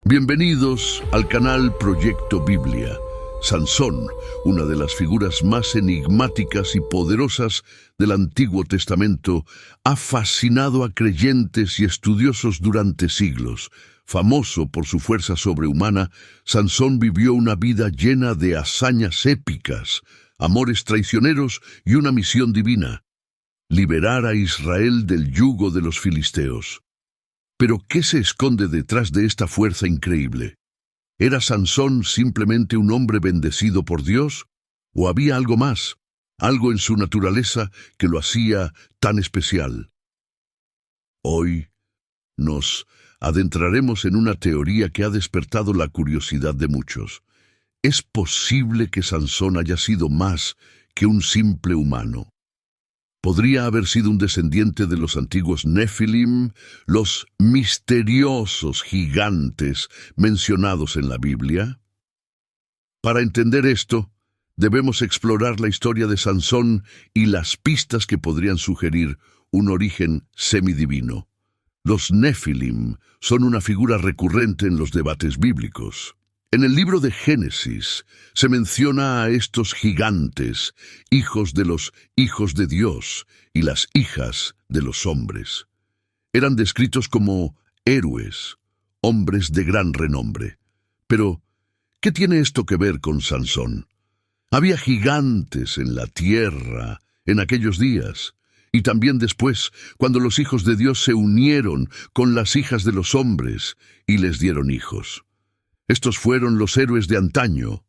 Bienvenidos al canal Proyecto Biblia. Sansón, una de las figuras más enigmáticas y poderosas del Antiguo Testamento, ha fascinado a creyentes y estudiosos durante siglos. Famoso por su fuerza sobrehumana, Sansón vivió una vida llena de hazañas épicas, amores traicioneros y una misión divina: liberar a Israel del yugo de los filisteos. Pero ¿qué se esconde detrás de esta fuerza increíble? ¿Era Sansón simplemente un hombre bendecido por Dios? ¿O había algo más, algo en su naturaleza que lo hacía tan especial? Hoy nos adentraremos en una teoría que ha despertado la curiosidad de muchos. ¿Es posible que Sansón haya sido más que un simple humano? ¿Podría haber sido un descendiente de los antiguos Nefilim, los misteriosos gigantes mencionados en la Biblia? Para entender esto, debemos explorar la historia de Sansón y las pistas que podrían sugerir un origen semidivino. Los Nefilim son una figura recurrente en los debates bíblicos. En el libro de Génesis se menciona a estos gigantes, hijos de los hijos de Dios y las hijas de los hombres. Eran descritos como héroes, hombres de gran renombre. Pero, ¿qué tiene esto que ver con Sansón? Había gigantes en la tierra en aquellos días, y también después, cuando los hijos de Dios se unieron con las hijas de los hombres y les dieron hijos. Estos fueron los héroes de antaño,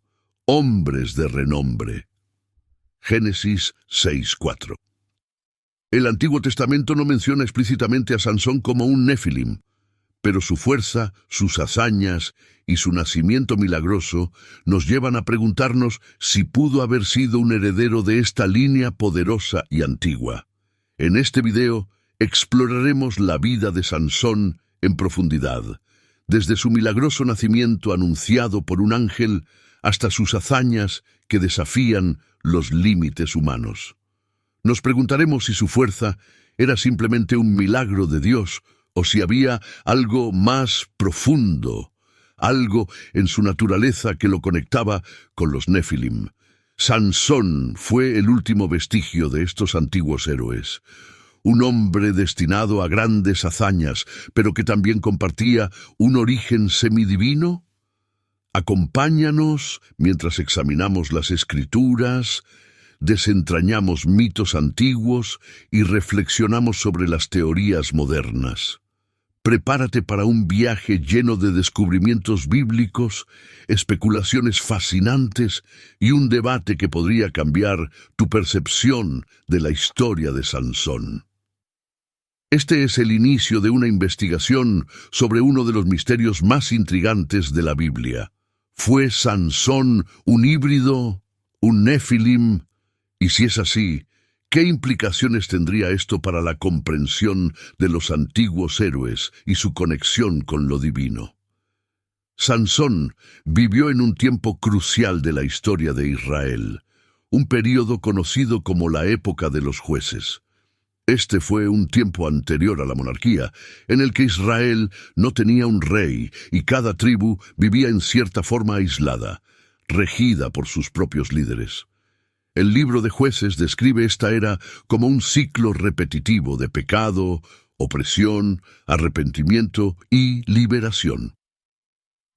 hombres de renombre. Génesis 6:4. El Antiguo Testamento no menciona explícitamente a Sansón como un Nefilim, pero su fuerza, sus hazañas y su nacimiento milagroso nos llevan a preguntarnos si pudo haber sido un heredero de esta línea poderosa y antigua. En este video exploraremos la vida de Sansón en profundidad, desde su milagroso nacimiento anunciado por un ángel hasta sus hazañas que desafían los límites humanos. Nos preguntaremos si su fuerza era simplemente un milagro de Dios o si había algo más profundo, algo en su naturaleza que lo conectaba con los Nefilim. Sansón fue el último vestigio de estos antiguos héroes. Un hombre destinado a grandes hazañas, pero que también compartía un origen semidivino. Acompáñanos mientras examinamos las Escrituras, desentrañamos mitos antiguos y reflexionamos sobre las teorías modernas. Prepárate para un viaje lleno de descubrimientos bíblicos, especulaciones fascinantes y un debate que podría cambiar tu percepción de la historia de Sansón. Este es el inicio de una investigación sobre uno de los misterios más intrigantes de la Biblia. ¿Fue Sansón un híbrido, un Nefilim? Y si es así, ¿qué implicaciones tendría esto para la comprensión de los antiguos héroes y su conexión con lo divino? Sansón vivió en un tiempo crucial de la historia de Israel, un período conocido como la época de los jueces. Este fue un tiempo anterior a la monarquía, en el que Israel no tenía un rey y cada tribu vivía en cierta forma aislada, regida por sus propios líderes. El libro de Jueces describe esta era como un ciclo repetitivo de pecado, opresión, arrepentimiento y liberación.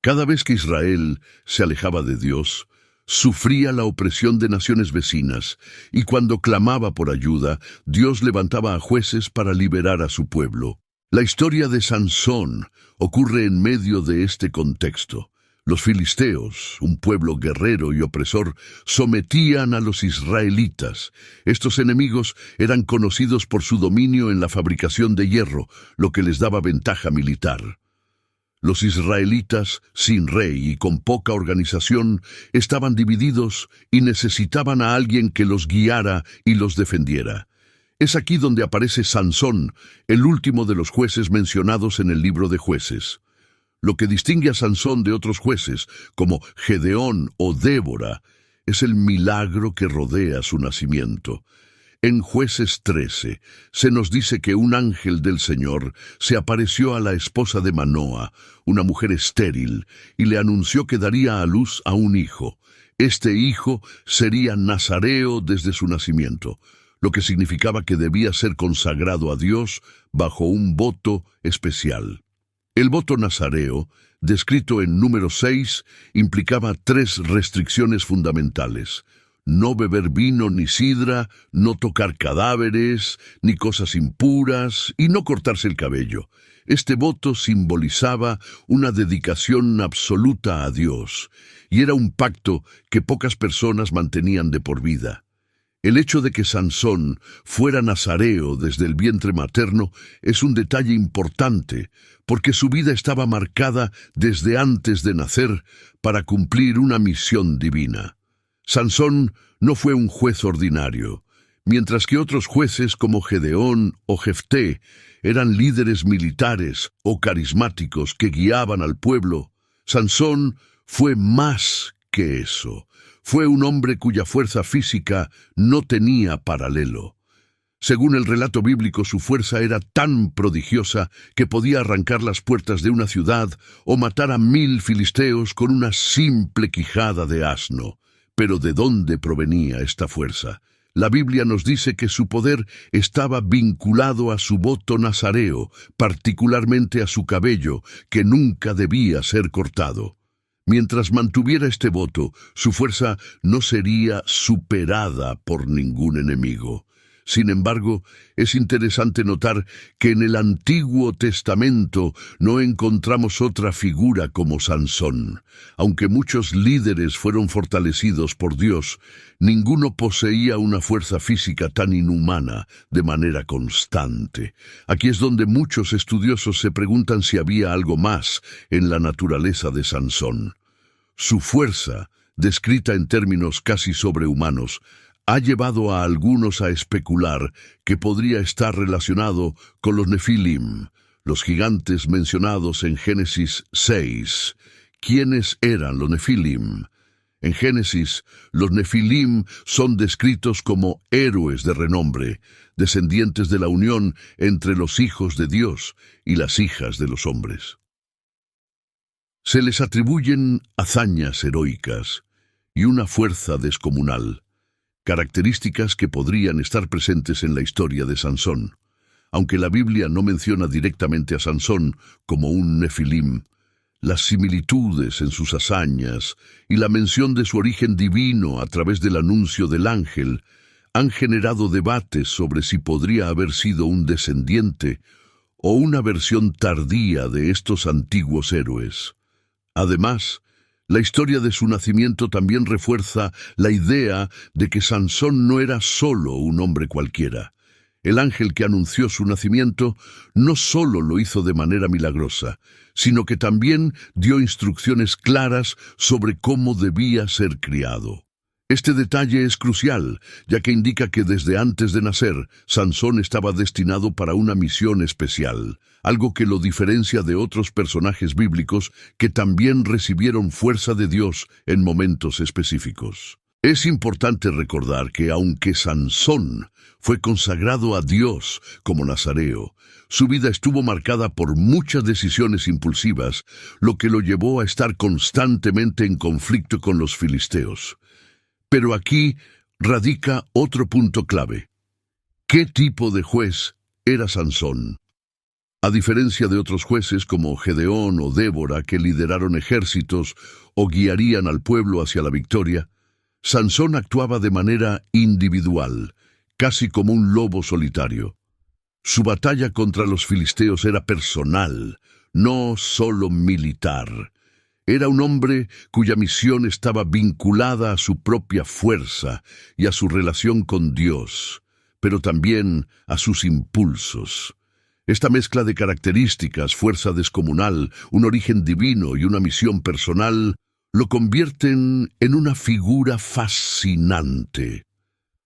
Cada vez que Israel se alejaba de Dios, sufría la opresión de naciones vecinas, y cuando clamaba por ayuda, Dios levantaba a jueces para liberar a su pueblo. La historia de Sansón ocurre en medio de este contexto. Los filisteos, un pueblo guerrero y opresor, sometían a los israelitas. Estos enemigos eran conocidos por su dominio en la fabricación de hierro, lo que les daba ventaja militar. Los israelitas, sin rey y con poca organización, estaban divididos y necesitaban a alguien que los guiara y los defendiera. Es aquí donde aparece Sansón, el último de los jueces mencionados en el libro de Jueces. Lo que distingue a Sansón de otros jueces, como Gedeón o Débora, es el milagro que rodea su nacimiento. En Jueces 13 se nos dice que un ángel del Señor se apareció a la esposa de Manoa, una mujer estéril, y le anunció que daría a luz a un hijo. Este hijo sería nazareo desde su nacimiento, lo que significaba que debía ser consagrado a Dios bajo un voto especial. El voto nazareo, descrito en Número 6, implicaba 3 restricciones fundamentales: no beber vino ni sidra, no tocar cadáveres, ni cosas impuras, y no cortarse el cabello. Este voto simbolizaba una dedicación absoluta a Dios, y era un pacto que pocas personas mantenían de por vida. El hecho de que Sansón fuera nazareo desde el vientre materno es un detalle importante, porque su vida estaba marcada desde antes de nacer para cumplir una misión divina. Sansón no fue un juez ordinario. Mientras que otros jueces como Gedeón o Jefté eran líderes militares o carismáticos que guiaban al pueblo, Sansón fue más que eso. Fue un hombre cuya fuerza física no tenía paralelo. Según el relato bíblico, su fuerza era tan prodigiosa que podía arrancar las puertas de una ciudad o matar a 1000 filisteos con una simple quijada de asno. Pero ¿de dónde provenía esta fuerza? La Biblia nos dice que su poder estaba vinculado a su voto nazareo, particularmente a su cabello, que nunca debía ser cortado. Mientras mantuviera este voto, su fuerza no sería superada por ningún enemigo. Sin embargo, es interesante notar que en el Antiguo Testamento no encontramos otra figura como Sansón. Aunque muchos líderes fueron fortalecidos por Dios, ninguno poseía una fuerza física tan inhumana de manera constante. Aquí es donde muchos estudiosos se preguntan si había algo más en la naturaleza de Sansón. Su fuerza, descrita en términos casi sobrehumanos, ha llevado a algunos a especular que podría estar relacionado con los Nefilim, los gigantes mencionados en Génesis 6. ¿Quiénes eran los Nefilim? En Génesis, los Nefilim son descritos como héroes de renombre, descendientes de la unión entre los hijos de Dios y las hijas de los hombres. Se les atribuyen hazañas heroicas y una fuerza descomunal, características que podrían estar presentes en la historia de Sansón. Aunque la Biblia no menciona directamente a Sansón como un Nefilim, las similitudes en sus hazañas y la mención de su origen divino a través del anuncio del ángel han generado debates sobre si podría haber sido un descendiente o una versión tardía de estos antiguos héroes. Además, la historia de su nacimiento también refuerza la idea de que Sansón no era solo un hombre cualquiera. El ángel que anunció su nacimiento no solo lo hizo de manera milagrosa, sino que también dio instrucciones claras sobre cómo debía ser criado. Este detalle es crucial, ya que indica que desde antes de nacer, Sansón estaba destinado para una misión especial, algo que lo diferencia de otros personajes bíblicos que también recibieron fuerza de Dios en momentos específicos. Es importante recordar que aunque Sansón fue consagrado a Dios como nazareo, su vida estuvo marcada por muchas decisiones impulsivas, lo que lo llevó a estar constantemente en conflicto con los filisteos. Pero aquí radica otro punto clave. ¿Qué tipo de juez era Sansón? A diferencia de otros jueces como Gedeón o Débora que lideraron ejércitos o guiarían al pueblo hacia la victoria, Sansón actuaba de manera individual, casi como un lobo solitario. Su batalla contra los filisteos era personal, no solo militar. Era un hombre cuya misión estaba vinculada a su propia fuerza y a su relación con Dios, pero también a sus impulsos. Esta mezcla de características, fuerza descomunal, un origen divino y una misión personal, lo convierten en una figura fascinante.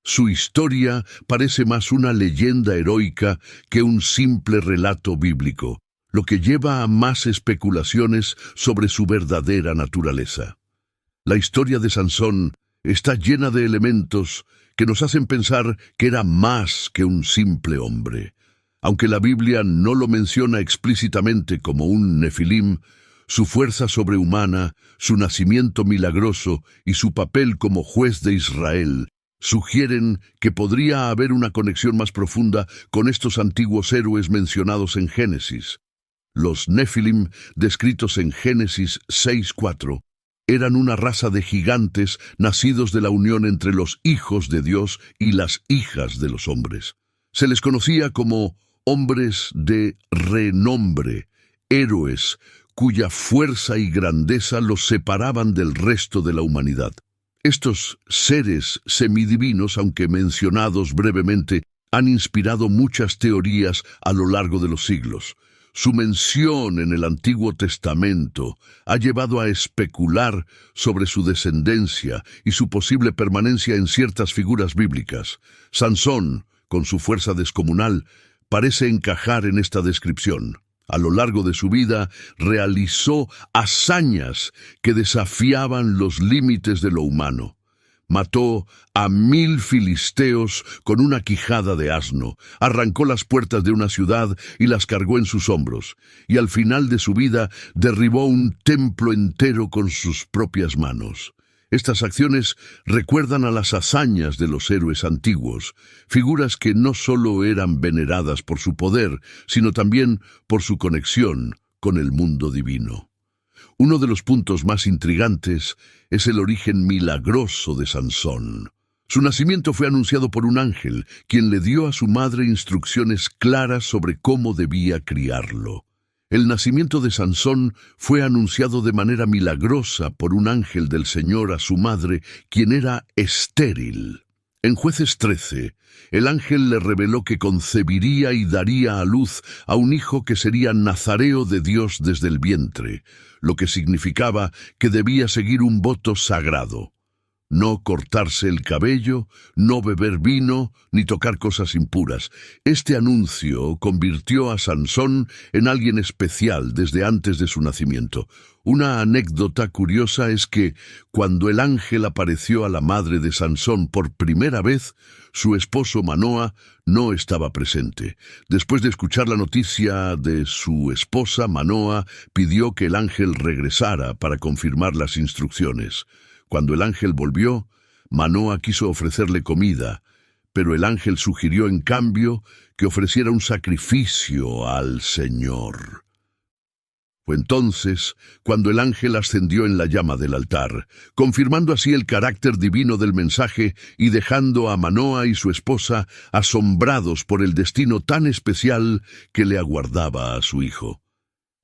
Su historia parece más una leyenda heroica que un simple relato bíblico, lo que lleva a más especulaciones sobre su verdadera naturaleza. La historia de Sansón está llena de elementos que nos hacen pensar que era más que un simple hombre. Aunque la Biblia no lo menciona explícitamente como un nefilim, su fuerza sobrehumana, su nacimiento milagroso y su papel como juez de Israel sugieren que podría haber una conexión más profunda con estos antiguos héroes mencionados en Génesis. Los nefilim, descritos en Génesis 6:4, eran una raza de gigantes nacidos de la unión entre los hijos de Dios y las hijas de los hombres. Se les conocía como hombres de renombre, héroes cuya fuerza y grandeza los separaban del resto de la humanidad. Estos seres semidivinos, aunque mencionados brevemente, han inspirado muchas teorías a lo largo de los siglos. Su mención en el Antiguo Testamento ha llevado a especular sobre su descendencia y su posible permanencia en ciertas figuras bíblicas. Sansón, con su fuerza descomunal, parece encajar en esta descripción. A lo largo de su vida realizó hazañas que desafiaban los límites de lo humano. Mató a 1000 filisteos con una quijada de asno, arrancó las puertas de una ciudad y las cargó en sus hombros, y al final de su vida derribó un templo entero con sus propias manos. Estas acciones recuerdan a las hazañas de los héroes antiguos, figuras que no solo eran veneradas por su poder, sino también por su conexión con el mundo divino. Uno de los puntos más intrigantes es el origen milagroso de Sansón. Su nacimiento fue anunciado por un ángel, quien le dio a su madre instrucciones claras sobre cómo debía criarlo. El nacimiento de Sansón fue anunciado de manera milagrosa por un ángel del Señor a su madre, quien era estéril. En Jueces 13, el ángel le reveló que concebiría y daría a luz a un hijo que sería nazareo de Dios desde el vientre, lo que significaba que debía seguir un voto sagrado. No cortarse el cabello, no beber vino, ni tocar cosas impuras. Este anuncio convirtió a Sansón en alguien especial desde antes de su nacimiento. Una anécdota curiosa es que, cuando el ángel apareció a la madre de Sansón por primera vez, su esposo Manoa no estaba presente. Después de escuchar la noticia de su esposa, Manoa pidió que el ángel regresara para confirmar las instrucciones. Cuando el ángel volvió, Manoa quiso ofrecerle comida, pero el ángel sugirió en cambio que ofreciera un sacrificio al Señor. Fue entonces cuando el ángel ascendió en la llama del altar, confirmando así el carácter divino del mensaje y dejando a Manoa y su esposa asombrados por el destino tan especial que le aguardaba a su hijo.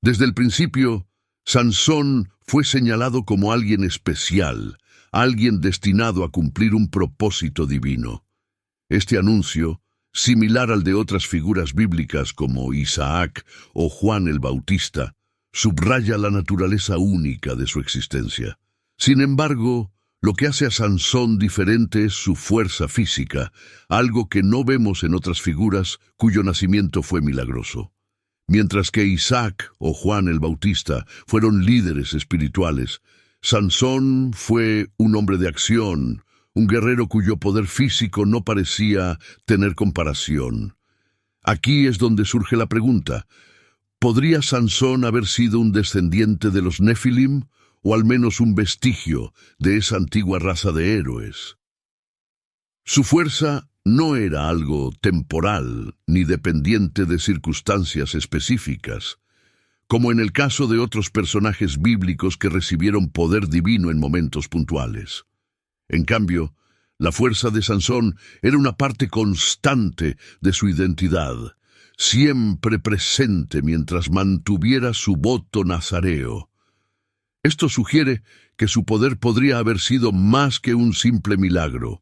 Desde el principio, Sansón fue señalado como alguien especial, alguien destinado a cumplir un propósito divino. Este anuncio, similar al de otras figuras bíblicas como Isaac o Juan el Bautista, subraya la naturaleza única de su existencia. Sin embargo, lo que hace a Sansón diferente es su fuerza física, algo que no vemos en otras figuras cuyo nacimiento fue milagroso. Mientras que Isaac o Juan el Bautista fueron líderes espirituales, Sansón fue un hombre de acción, un guerrero cuyo poder físico no parecía tener comparación. Aquí es donde surge la pregunta: ¿podría Sansón haber sido un descendiente de los Nefilim, o al menos un vestigio de esa antigua raza de héroes? Su fuerza no era algo temporal ni dependiente de circunstancias específicas, como en el caso de otros personajes bíblicos que recibieron poder divino en momentos puntuales. En cambio, la fuerza de Sansón era una parte constante de su identidad, siempre presente mientras mantuviera su voto nazareo. Esto sugiere que su poder podría haber sido más que un simple milagro,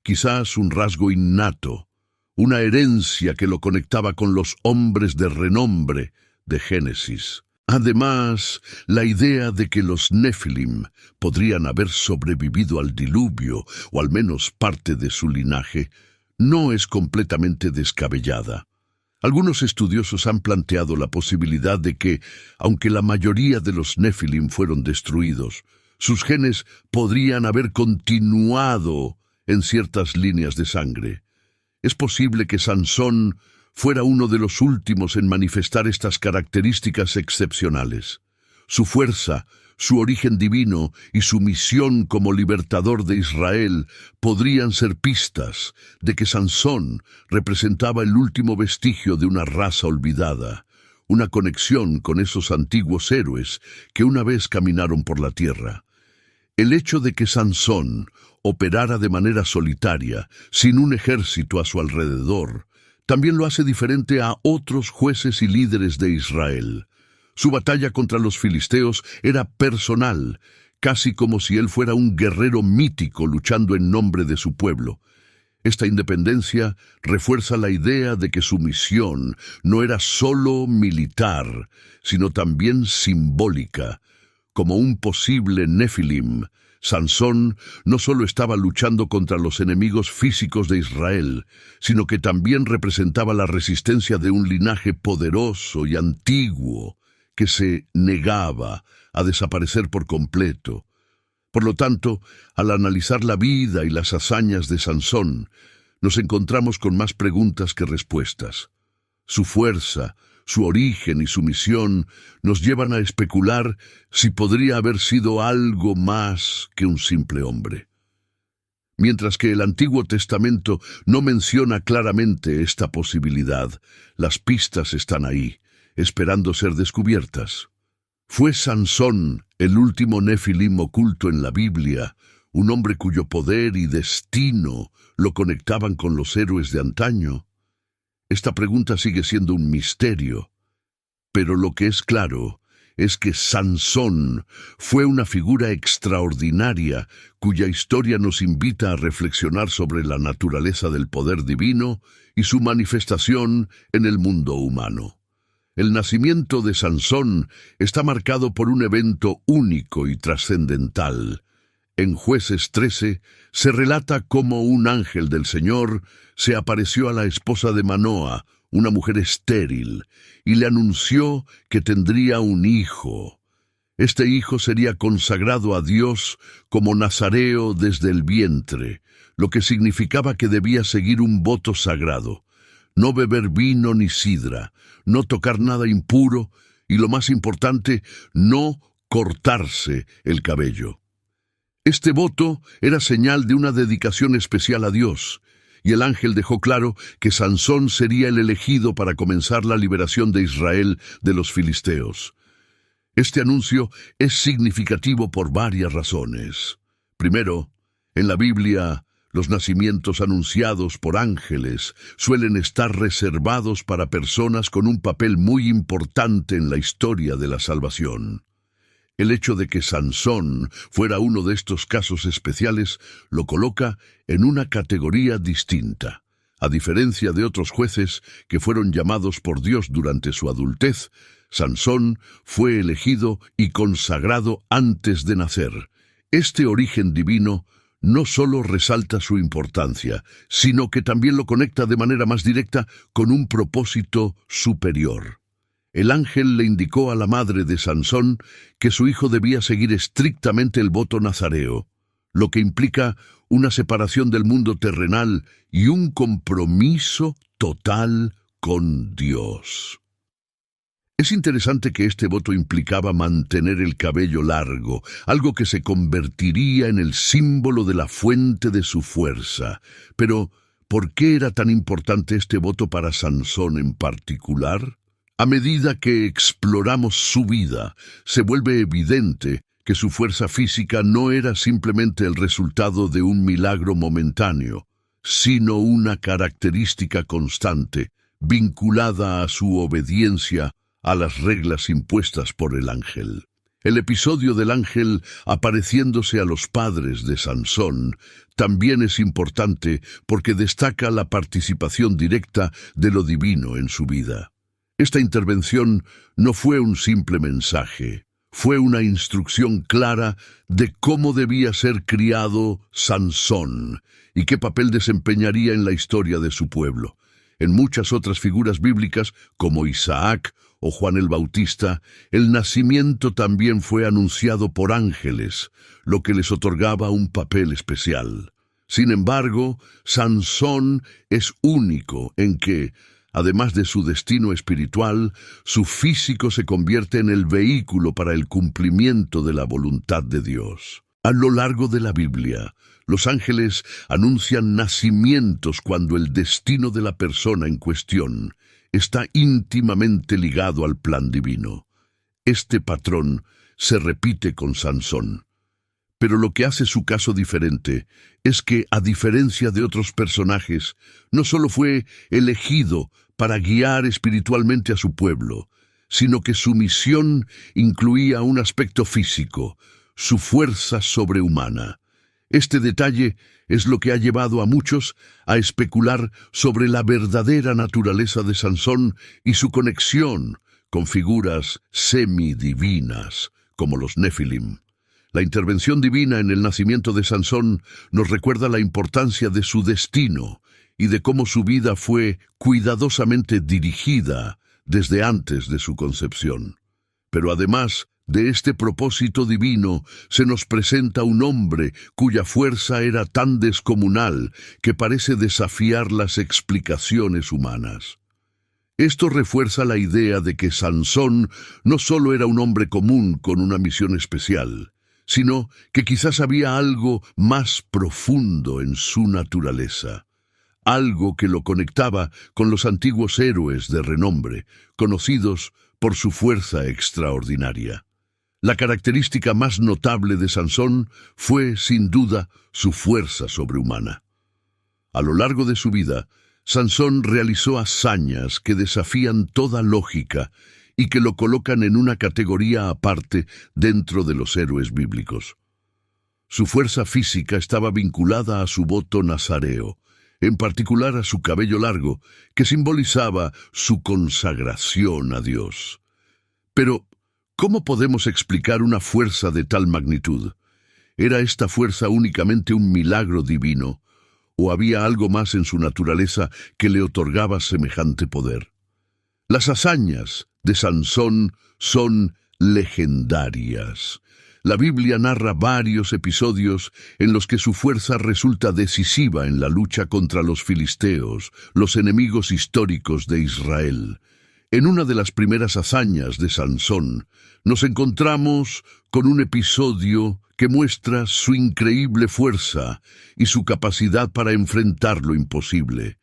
quizás un rasgo innato, una herencia que lo conectaba con los hombres de renombre de Génesis. Además, la idea de que los Nefilim podrían haber sobrevivido al diluvio, o al menos parte de su linaje, no es completamente descabellada. Algunos estudiosos han planteado la posibilidad de que, aunque la mayoría de los Nefilim fueron destruidos, Sus genes podrían haber continuado en ciertas líneas de sangre. Es posible que Sansón fuera uno de los últimos en manifestar estas características excepcionales. Su fuerza, su origen divino y su misión como libertador de Israel podrían ser pistas de que Sansón representaba el último vestigio de una raza olvidada, una conexión con esos antiguos héroes que una vez caminaron por la tierra. El hecho de que Sansón operara de manera solitaria, sin un ejército a su alrededor, también lo hace diferente a otros jueces y líderes de Israel. Su batalla contra los filisteos era personal, casi como si él fuera un guerrero mítico luchando en nombre de su pueblo. Esta independencia refuerza la idea de que su misión no era solo militar, sino también simbólica. Como un posible Nefilim, Sansón no solo estaba luchando contra los enemigos físicos de Israel, sino que también representaba la resistencia de un linaje poderoso y antiguo que se negaba a desaparecer por completo. Por lo tanto, al analizar la vida y las hazañas de Sansón, nos encontramos con más preguntas que respuestas. Su fuerza, su origen y su misión nos llevan a especular si podría haber sido algo más que un simple hombre. Mientras que el Antiguo Testamento no menciona claramente esta posibilidad, las pistas están ahí, esperando ser descubiertas. ¿Fue Sansón el último Nefilim oculto en la Biblia, un hombre cuyo poder y destino lo conectaban con los héroes de antaño? Esta pregunta sigue siendo un misterio, pero lo que es claro es que Sansón fue una figura extraordinaria cuya historia nos invita a reflexionar sobre la naturaleza del poder divino y su manifestación en el mundo humano. El nacimiento de Sansón está marcado por un evento único y trascendental. En Jueces 13 se relata cómo un ángel del Señor se apareció a la esposa de Manoa, una mujer estéril, y le anunció que tendría un hijo. Este hijo sería consagrado a Dios como nazareo desde el vientre, lo que significaba que debía seguir un voto sagrado: no beber vino ni sidra, no tocar nada impuro y, lo más importante, no cortarse el cabello. Este voto era señal de una dedicación especial a Dios, y el ángel dejó claro que Sansón sería el elegido para comenzar la liberación de Israel de los filisteos. Este anuncio es significativo por varias razones. Primero, en la Biblia, los nacimientos anunciados por ángeles suelen estar reservados para personas con un papel muy importante en la historia de la salvación. El hecho de que Sansón fuera uno de estos casos especiales lo coloca en una categoría distinta. A diferencia de otros jueces que fueron llamados por Dios durante su adultez, Sansón fue elegido y consagrado antes de nacer. Este origen divino no solo resalta su importancia, sino que también lo conecta de manera más directa con un propósito superior. El ángel le indicó a la madre de Sansón que su hijo debía seguir estrictamente el voto nazareo, lo que implica una separación del mundo terrenal y un compromiso total con Dios. Es interesante que este voto implicaba mantener el cabello largo, algo que se convertiría en el símbolo de la fuente de su fuerza. Pero, ¿por qué era tan importante este voto para Sansón en particular? A medida que exploramos su vida, se vuelve evidente que su fuerza física no era simplemente el resultado de un milagro momentáneo, sino una característica constante, vinculada a su obediencia a las reglas impuestas por el ángel. El episodio del ángel apareciéndose a los padres de Sansón también es importante porque destaca la participación directa de lo divino en su vida. Esta intervención no fue un simple mensaje, fue una instrucción clara de cómo debía ser criado Sansón y qué papel desempeñaría en la historia de su pueblo. En muchas otras figuras bíblicas, como Isaac o Juan el Bautista, el nacimiento también fue anunciado por ángeles, lo que les otorgaba un papel especial. Sin embargo, Sansón es único en que, además de su destino espiritual, su físico se convierte en el vehículo para el cumplimiento de la voluntad de Dios. A lo largo de la Biblia, los ángeles anuncian nacimientos cuando el destino de la persona en cuestión está íntimamente ligado al plan divino. Este patrón se repite con Sansón. Pero lo que hace su caso diferente es que, a diferencia de otros personajes, no solo fue elegido para guiar espiritualmente a su pueblo, sino que su misión incluía un aspecto físico, su fuerza sobrehumana. Este detalle es lo que ha llevado a muchos a especular sobre la verdadera naturaleza de Sansón y su conexión con figuras semidivinas, como los Nefilim. La intervención divina en el nacimiento de Sansón nos recuerda la importancia de su destino y de cómo su vida fue cuidadosamente dirigida desde antes de su concepción. Pero además de este propósito divino, se nos presenta un hombre cuya fuerza era tan descomunal que parece desafiar las explicaciones humanas. Esto refuerza la idea de que Sansón no solo era un hombre común con una misión especial, sino que quizás había algo más profundo en su naturaleza, algo que lo conectaba con los antiguos héroes de renombre, conocidos por su fuerza extraordinaria. La característica más notable de Sansón fue, sin duda, su fuerza sobrehumana. A lo largo de su vida, Sansón realizó hazañas que desafían toda lógica y que lo colocan en una categoría aparte dentro de los héroes bíblicos. Su fuerza física estaba vinculada a su voto nazareo, en particular a su cabello largo, que simbolizaba su consagración a Dios. Pero, ¿cómo podemos explicar una fuerza de tal magnitud? ¿Era esta fuerza únicamente un milagro divino, o había algo más en su naturaleza que le otorgaba semejante poder? Las hazañas de Sansón son legendarias. La Biblia narra varios episodios en los que su fuerza resulta decisiva en la lucha contra los filisteos, los enemigos históricos de Israel. En una de las primeras hazañas de Sansón, nos encontramos con un episodio que muestra su increíble fuerza y su capacidad para enfrentar lo imposible.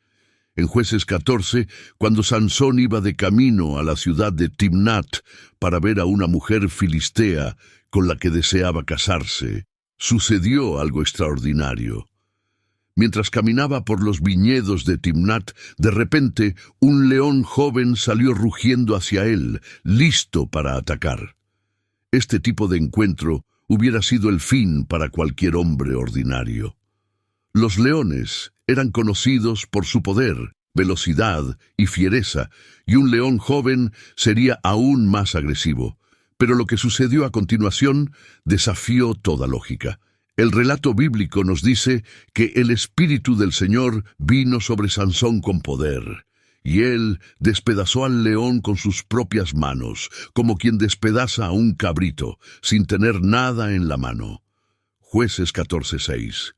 En Jueces 14, cuando Sansón iba de camino a la ciudad de Timnat para ver a una mujer filistea con la que deseaba casarse, sucedió algo extraordinario. Mientras caminaba por los viñedos de Timnat, de repente un león joven salió rugiendo hacia él, listo para atacar. Este tipo de encuentro hubiera sido el fin para cualquier hombre ordinario. Los leones eran conocidos por su poder, velocidad y fiereza, y un león joven sería aún más agresivo. Pero lo que sucedió a continuación desafió toda lógica. El relato bíblico nos dice que el Espíritu del Señor vino sobre Sansón con poder, y él despedazó al león con sus propias manos, como quien despedaza a un cabrito, sin tener nada en la mano. Jueces 14:6.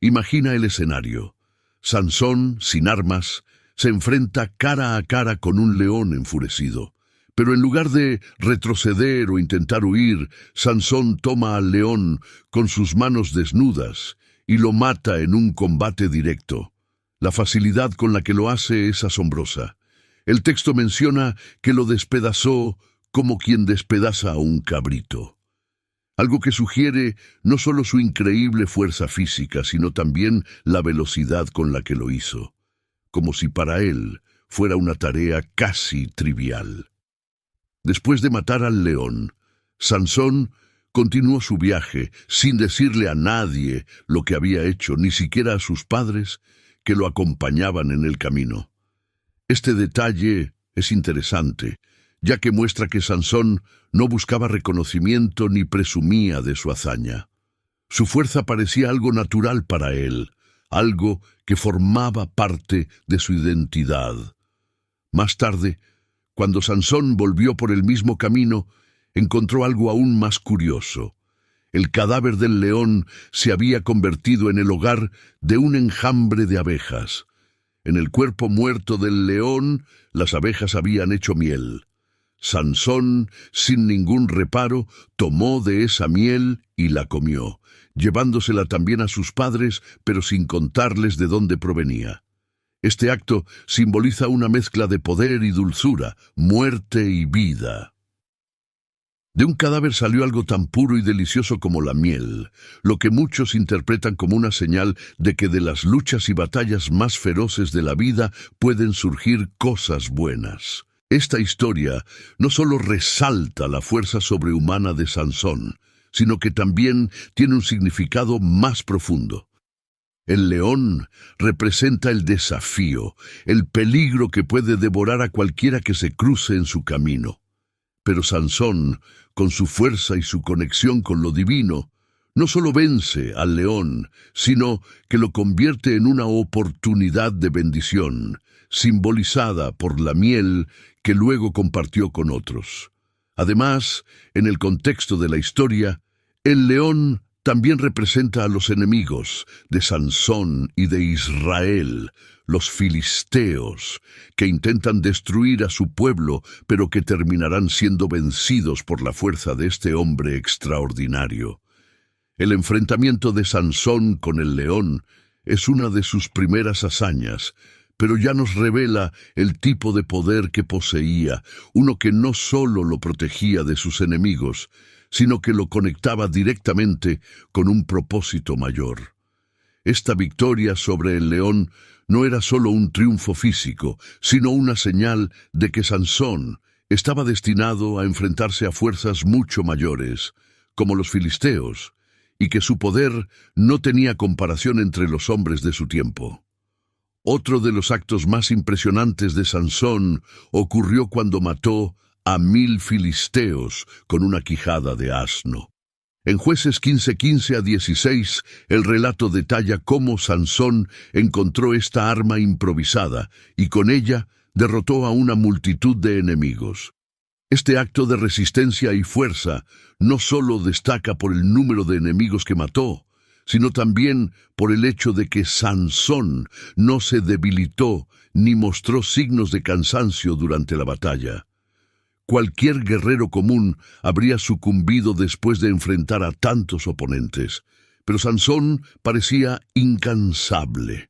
Imagina el escenario. Sansón, sin armas, se enfrenta cara a cara con un león enfurecido. Pero en lugar de retroceder o intentar huir, Sansón toma al león con sus manos desnudas y lo mata en un combate directo. La facilidad con la que lo hace es asombrosa. El texto menciona que lo despedazó como quien despedaza a un cabrito. Algo que sugiere no solo su increíble fuerza física, sino también la velocidad con la que lo hizo, como si para él fuera una tarea casi trivial. Después de matar al león, Sansón continuó su viaje sin decirle a nadie lo que había hecho, ni siquiera a sus padres que lo acompañaban en el camino. Este detalle es interesante, ya que muestra que Sansón no buscaba reconocimiento ni presumía de su hazaña. Su fuerza parecía algo natural para él, algo que formaba parte de su identidad. Más tarde, Cuando Sansón volvió por el mismo camino, encontró algo aún más curioso. El cadáver del león se había convertido en el hogar de un enjambre de abejas. En el cuerpo muerto del león, las abejas habían hecho miel. Sansón, sin ningún reparo, tomó de esa miel y la comió, llevándosela también a sus padres, pero sin contarles de dónde provenía. Este acto simboliza una mezcla de poder y dulzura, muerte y vida. De un cadáver salió algo tan puro y delicioso como la miel, lo que muchos interpretan como una señal de que de las luchas y batallas más feroces de la vida pueden surgir cosas buenas. Esta historia no solo resalta la fuerza sobrehumana de Sansón, sino que también tiene un significado más profundo. El león representa el desafío, el peligro que puede devorar a cualquiera que se cruce en su camino. Pero Sansón, con su fuerza y su conexión con lo divino, no solo vence al león, sino que lo convierte en una oportunidad de bendición, simbolizada por la miel que luego compartió con otros. Además, en el contexto de la historia, el león también representa a los enemigos de Sansón y de Israel, los filisteos, que intentan destruir a su pueblo, pero que terminarán siendo vencidos por la fuerza de este hombre extraordinario. El enfrentamiento de Sansón con el león es una de sus primeras hazañas, pero ya nos revela el tipo de poder que poseía, uno que no solo lo protegía de sus enemigos, sino que lo conectaba directamente con un propósito mayor. Esta victoria sobre el león no era solo un triunfo físico, sino una señal de que Sansón estaba destinado a enfrentarse a fuerzas mucho mayores, como los filisteos, y que su poder no tenía comparación entre los hombres de su tiempo. Otro de los actos más impresionantes de Sansón ocurrió cuando mató a 1000 filisteos con una quijada de asno. En Jueces 15:15-16, el relato detalla cómo Sansón encontró esta arma improvisada y con ella derrotó a una multitud de enemigos. Este acto de resistencia y fuerza no solo destaca por el número de enemigos que mató, sino también por el hecho de que Sansón no se debilitó ni mostró signos de cansancio durante la batalla. Cualquier guerrero común habría sucumbido después de enfrentar a tantos oponentes, pero Sansón parecía incansable.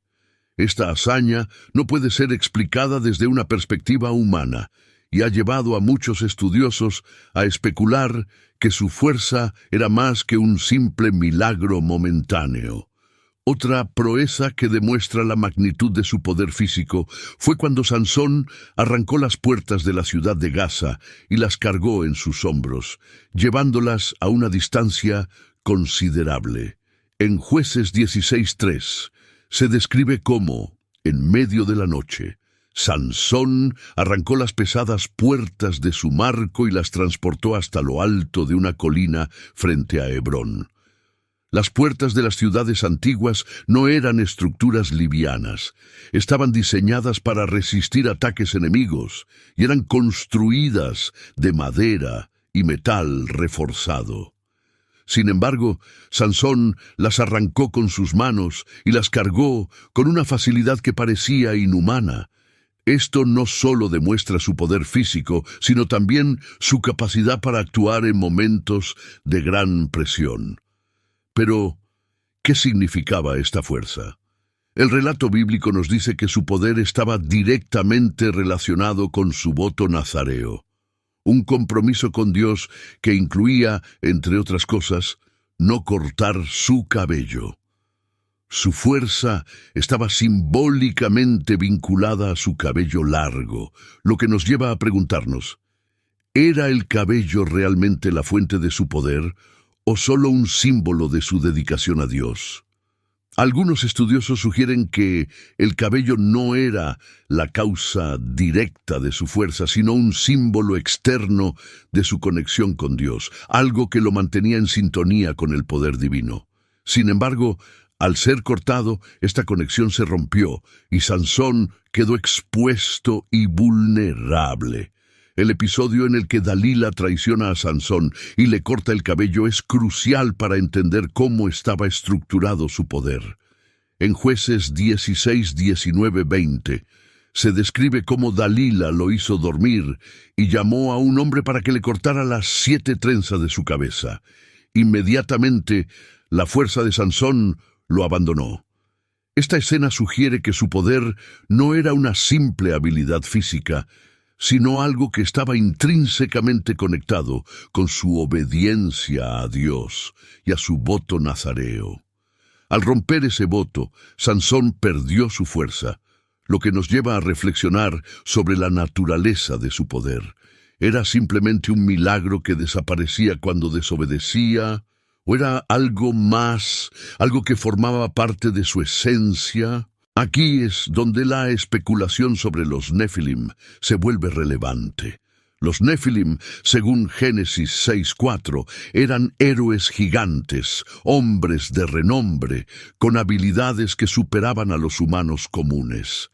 Esta hazaña no puede ser explicada desde una perspectiva humana, y ha llevado a muchos estudiosos a especular que su fuerza era más que un simple milagro momentáneo. Otra proeza que demuestra la magnitud de su poder físico fue cuando Sansón arrancó las puertas de la ciudad de Gaza y las cargó en sus hombros, llevándolas a una distancia considerable. En Jueces 16:3 se describe cómo, en medio de la noche, Sansón arrancó las pesadas puertas de su marco y las transportó hasta lo alto de una colina frente a Hebrón. Las puertas de las ciudades antiguas no eran estructuras livianas, estaban diseñadas para resistir ataques enemigos y eran construidas de madera y metal reforzado. Sin embargo, Sansón las arrancó con sus manos y las cargó con una facilidad que parecía inhumana. Esto no solo demuestra su poder físico, sino también su capacidad para actuar en momentos de gran presión. Pero, ¿qué significaba esta fuerza? El relato bíblico nos dice que su poder estaba directamente relacionado con su voto nazareo, un compromiso con Dios que incluía, entre otras cosas, no cortar su cabello. Su fuerza estaba simbólicamente vinculada a su cabello largo, lo que nos lleva a preguntarnos, ¿era el cabello realmente la fuente de su poder o solo un símbolo de su dedicación a Dios? Algunos estudiosos sugieren que el cabello no era la causa directa de su fuerza, sino un símbolo externo de su conexión con Dios, algo que lo mantenía en sintonía con el poder divino. Sin embargo, al ser cortado, esta conexión se rompió y Sansón quedó expuesto y vulnerable. El episodio en el que Dalila traiciona a Sansón y le corta el cabello es crucial para entender cómo estaba estructurado su poder. En Jueces 16, 19, 20, se describe cómo Dalila lo hizo dormir y llamó a un hombre para que le cortara las 7 trenzas de su cabeza. Inmediatamente, la fuerza de Sansón lo abandonó. Esta escena sugiere que su poder no era una simple habilidad física, sino algo que estaba intrínsecamente conectado con su obediencia a Dios y a su voto nazareo. Al romper ese voto, Sansón perdió su fuerza, lo que nos lleva a reflexionar sobre la naturaleza de su poder. ¿Era simplemente un milagro que desaparecía cuando desobedecía? ¿O era algo más, algo que formaba parte de su esencia? Aquí es donde la especulación sobre los Nefilim se vuelve relevante. Los Nefilim, según Génesis 6:4, eran héroes gigantes, hombres de renombre, con habilidades que superaban a los humanos comunes.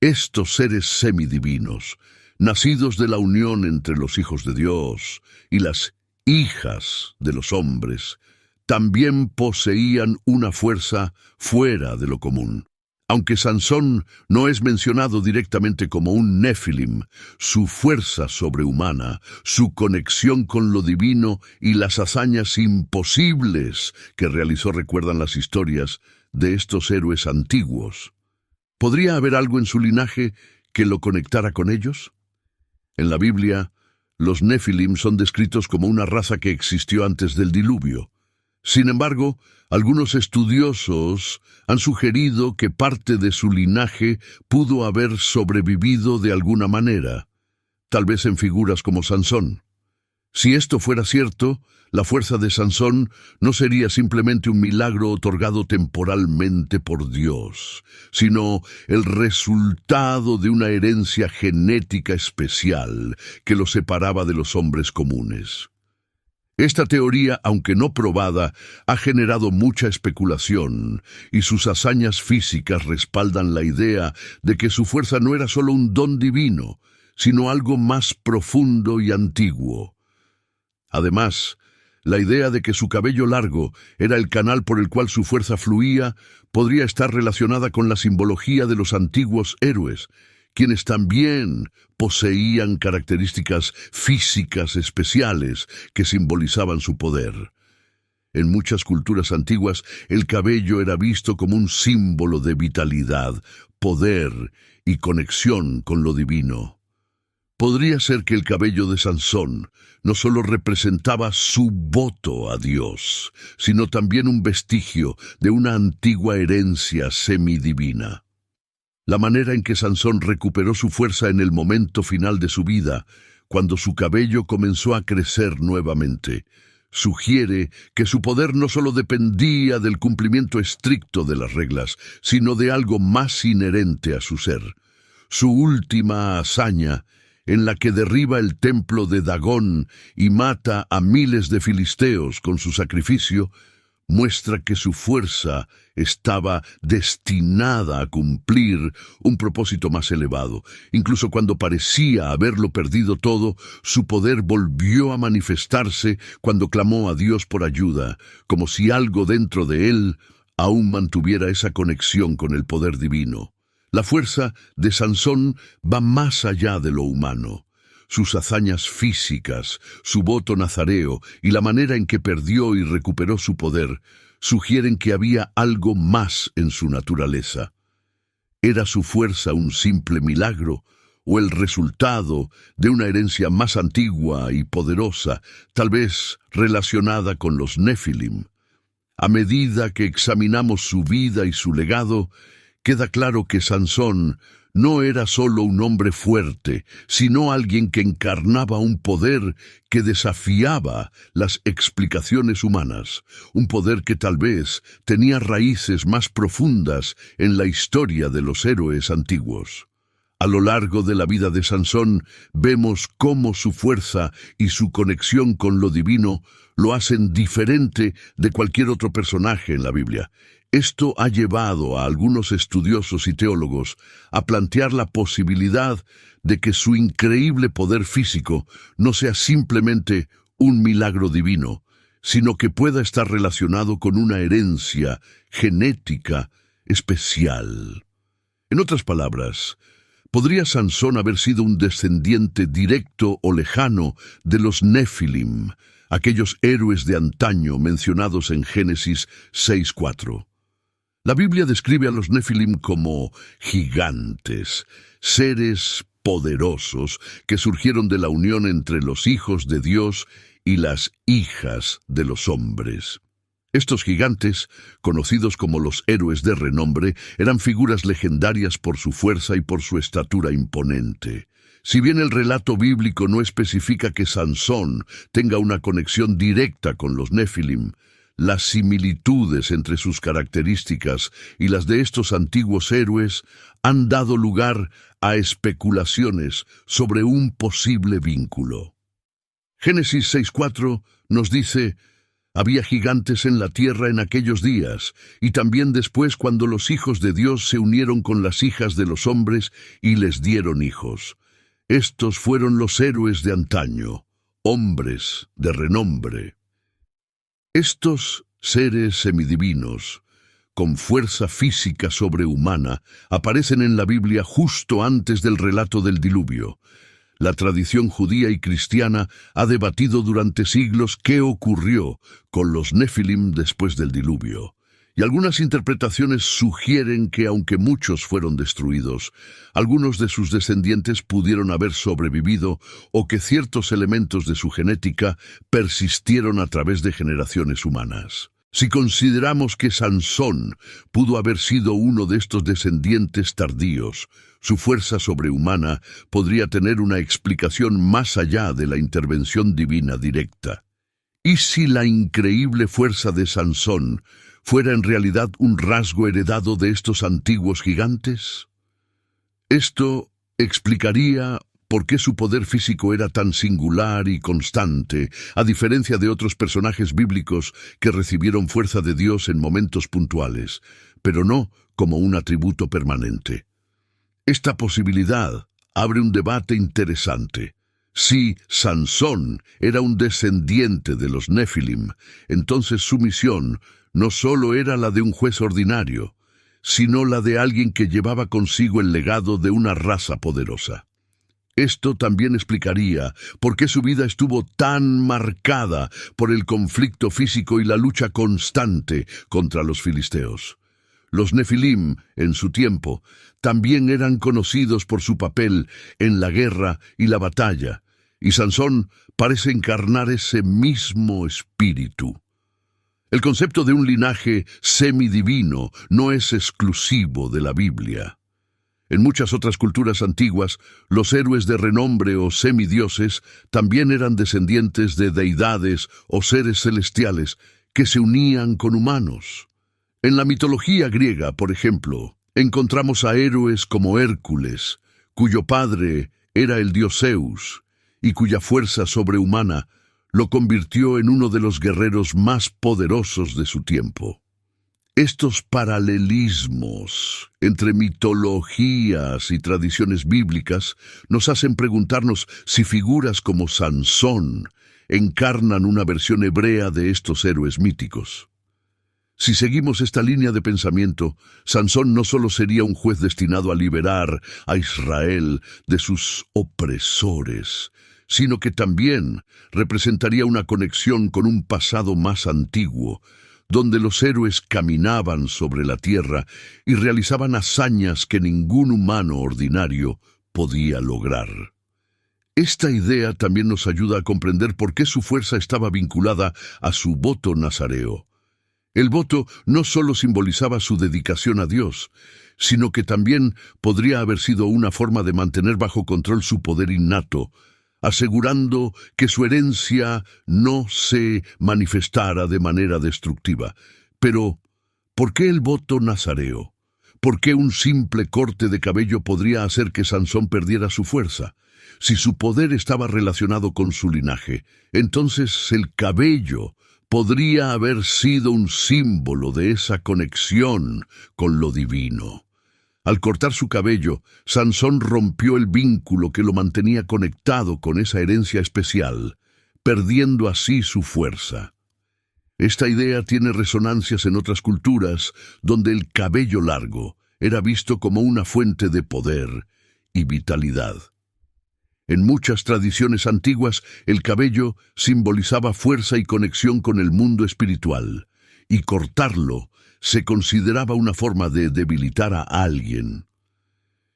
Estos seres semidivinos, nacidos de la unión entre los hijos de Dios y las hijas de los hombres, también poseían una fuerza fuera de lo común. Aunque Sansón no es mencionado directamente como un Nefilim, su fuerza sobrehumana, su conexión con lo divino y las hazañas imposibles que realizó recuerdan las historias de estos héroes antiguos. ¿Podría haber algo en su linaje que lo conectara con ellos? En la Biblia, los Nefilim son descritos como una raza que existió antes del diluvio. Sin embargo, algunos estudiosos han sugerido que parte de su linaje pudo haber sobrevivido de alguna manera, tal vez en figuras como Sansón. Si esto fuera cierto, la fuerza de Sansón no sería simplemente un milagro otorgado temporalmente por Dios, sino el resultado de una herencia genética especial que lo separaba de los hombres comunes. Esta teoría, aunque no probada, ha generado mucha especulación, y sus hazañas físicas respaldan la idea de que su fuerza no era solo un don divino, sino algo más profundo y antiguo. Además, la idea de que su cabello largo era el canal por el cual su fuerza fluía podría estar relacionada con la simbología de los antiguos héroes, quienes también poseían características físicas especiales que simbolizaban su poder. En muchas culturas antiguas, el cabello era visto como un símbolo de vitalidad, poder y conexión con lo divino. Podría ser que el cabello de Sansón no solo representaba su voto a Dios, sino también un vestigio de una antigua herencia semidivina. La manera en que Sansón recuperó su fuerza en el momento final de su vida, cuando su cabello comenzó a crecer nuevamente, sugiere que su poder no solo dependía del cumplimiento estricto de las reglas, sino de algo más inherente a su ser. Su última hazaña, en la que derriba el templo de Dagón y mata a miles de filisteos con su sacrificio, muestra que su fuerza estaba destinada a cumplir un propósito más elevado. Incluso cuando parecía haberlo perdido todo, su poder volvió a manifestarse cuando clamó a Dios por ayuda, como si algo dentro de él aún mantuviera esa conexión con el poder divino. La fuerza de Sansón va más allá de lo humano. Sus hazañas físicas, su voto nazareo y la manera en que perdió y recuperó su poder sugieren que había algo más en su naturaleza. ¿Era su fuerza un simple milagro o el resultado de una herencia más antigua y poderosa, tal vez relacionada con los Nefilim? A medida que examinamos su vida y su legado, queda claro que Sansón no era solo un hombre fuerte, sino alguien que encarnaba un poder que desafiaba las explicaciones humanas, un poder que tal vez tenía raíces más profundas en la historia de los héroes antiguos. A lo largo de la vida de Sansón, vemos cómo su fuerza y su conexión con lo divino lo hacen diferente de cualquier otro personaje en la Biblia. Esto ha llevado a algunos estudiosos y teólogos a plantear la posibilidad de que su increíble poder físico no sea simplemente un milagro divino, sino que pueda estar relacionado con una herencia genética especial. En otras palabras, ¿podría Sansón haber sido un descendiente directo o lejano de los Nefilim, aquellos héroes de antaño mencionados en Génesis 6:4? La Biblia describe a los Nefilim como gigantes, seres poderosos que surgieron de la unión entre los hijos de Dios y las hijas de los hombres. Estos gigantes, conocidos como los héroes de renombre, eran figuras legendarias por su fuerza y por su estatura imponente. Si bien el relato bíblico no especifica que Sansón tenga una conexión directa con los Nefilim, las similitudes entre sus características y las de estos antiguos héroes han dado lugar a especulaciones sobre un posible vínculo. Génesis 6:4 nos dice: había gigantes en la tierra en aquellos días, y también después cuando los hijos de Dios se unieron con las hijas de los hombres y les dieron hijos. Estos fueron los héroes de antaño, hombres de renombre. Estos seres semidivinos, con fuerza física sobrehumana, aparecen en la Biblia justo antes del relato del diluvio. La tradición judía y cristiana ha debatido durante siglos qué ocurrió con los Nefilim después del diluvio. Y algunas interpretaciones sugieren que, aunque muchos fueron destruidos, algunos de sus descendientes pudieron haber sobrevivido o que ciertos elementos de su genética persistieron a través de generaciones humanas. Si consideramos que Sansón pudo haber sido uno de estos descendientes tardíos, su fuerza sobrehumana podría tener una explicación más allá de la intervención divina directa. ¿Y si la increíble fuerza de Sansón fuera en realidad un rasgo heredado de estos antiguos gigantes? Esto explicaría por qué su poder físico era tan singular y constante, a diferencia de otros personajes bíblicos que recibieron fuerza de Dios en momentos puntuales, pero no como un atributo permanente. Esta posibilidad abre un debate interesante. Si Sansón era un descendiente de los Nefilim, entonces su misión no solo era la de un juez ordinario, sino la de alguien que llevaba consigo el legado de una raza poderosa. Esto también explicaría por qué su vida estuvo tan marcada por el conflicto físico y la lucha constante contra los filisteos. Los Nefilim, en su tiempo, también eran conocidos por su papel en la guerra y la batalla, y Sansón parece encarnar ese mismo espíritu. El concepto de un linaje semidivino no es exclusivo de la Biblia. En muchas otras culturas antiguas, los héroes de renombre o semidioses también eran descendientes de deidades o seres celestiales que se unían con humanos. En la mitología griega, por ejemplo, encontramos a héroes como Hércules, cuyo padre era el dios Zeus, y cuya fuerza sobrehumana lo convirtió en uno de los guerreros más poderosos de su tiempo. Estos paralelismos entre mitologías y tradiciones bíblicas nos hacen preguntarnos si figuras como Sansón encarnan una versión hebrea de estos héroes míticos. Si seguimos esta línea de pensamiento, Sansón no solo sería un juez destinado a liberar a Israel de sus opresores, sino que también representaría una conexión con un pasado más antiguo, donde los héroes caminaban sobre la tierra y realizaban hazañas que ningún humano ordinario podía lograr. Esta idea también nos ayuda a comprender por qué su fuerza estaba vinculada a su voto nazareo. El voto no solo simbolizaba su dedicación a Dios, sino que también podría haber sido una forma de mantener bajo control su poder innato, asegurando que su herencia no se manifestara de manera destructiva. Pero, ¿por qué el voto nazareo? ¿Por qué un simple corte de cabello podría hacer que Sansón perdiera su fuerza? Si su poder estaba relacionado con su linaje, entonces el cabello podría haber sido un símbolo de esa conexión con lo divino. Al cortar su cabello, Sansón rompió el vínculo que lo mantenía conectado con esa herencia especial, perdiendo así su fuerza. Esta idea tiene resonancias en otras culturas, donde el cabello largo era visto como una fuente de poder y vitalidad. En muchas tradiciones antiguas, el cabello simbolizaba fuerza y conexión con el mundo espiritual, y cortarlo se consideraba una forma de debilitar a alguien.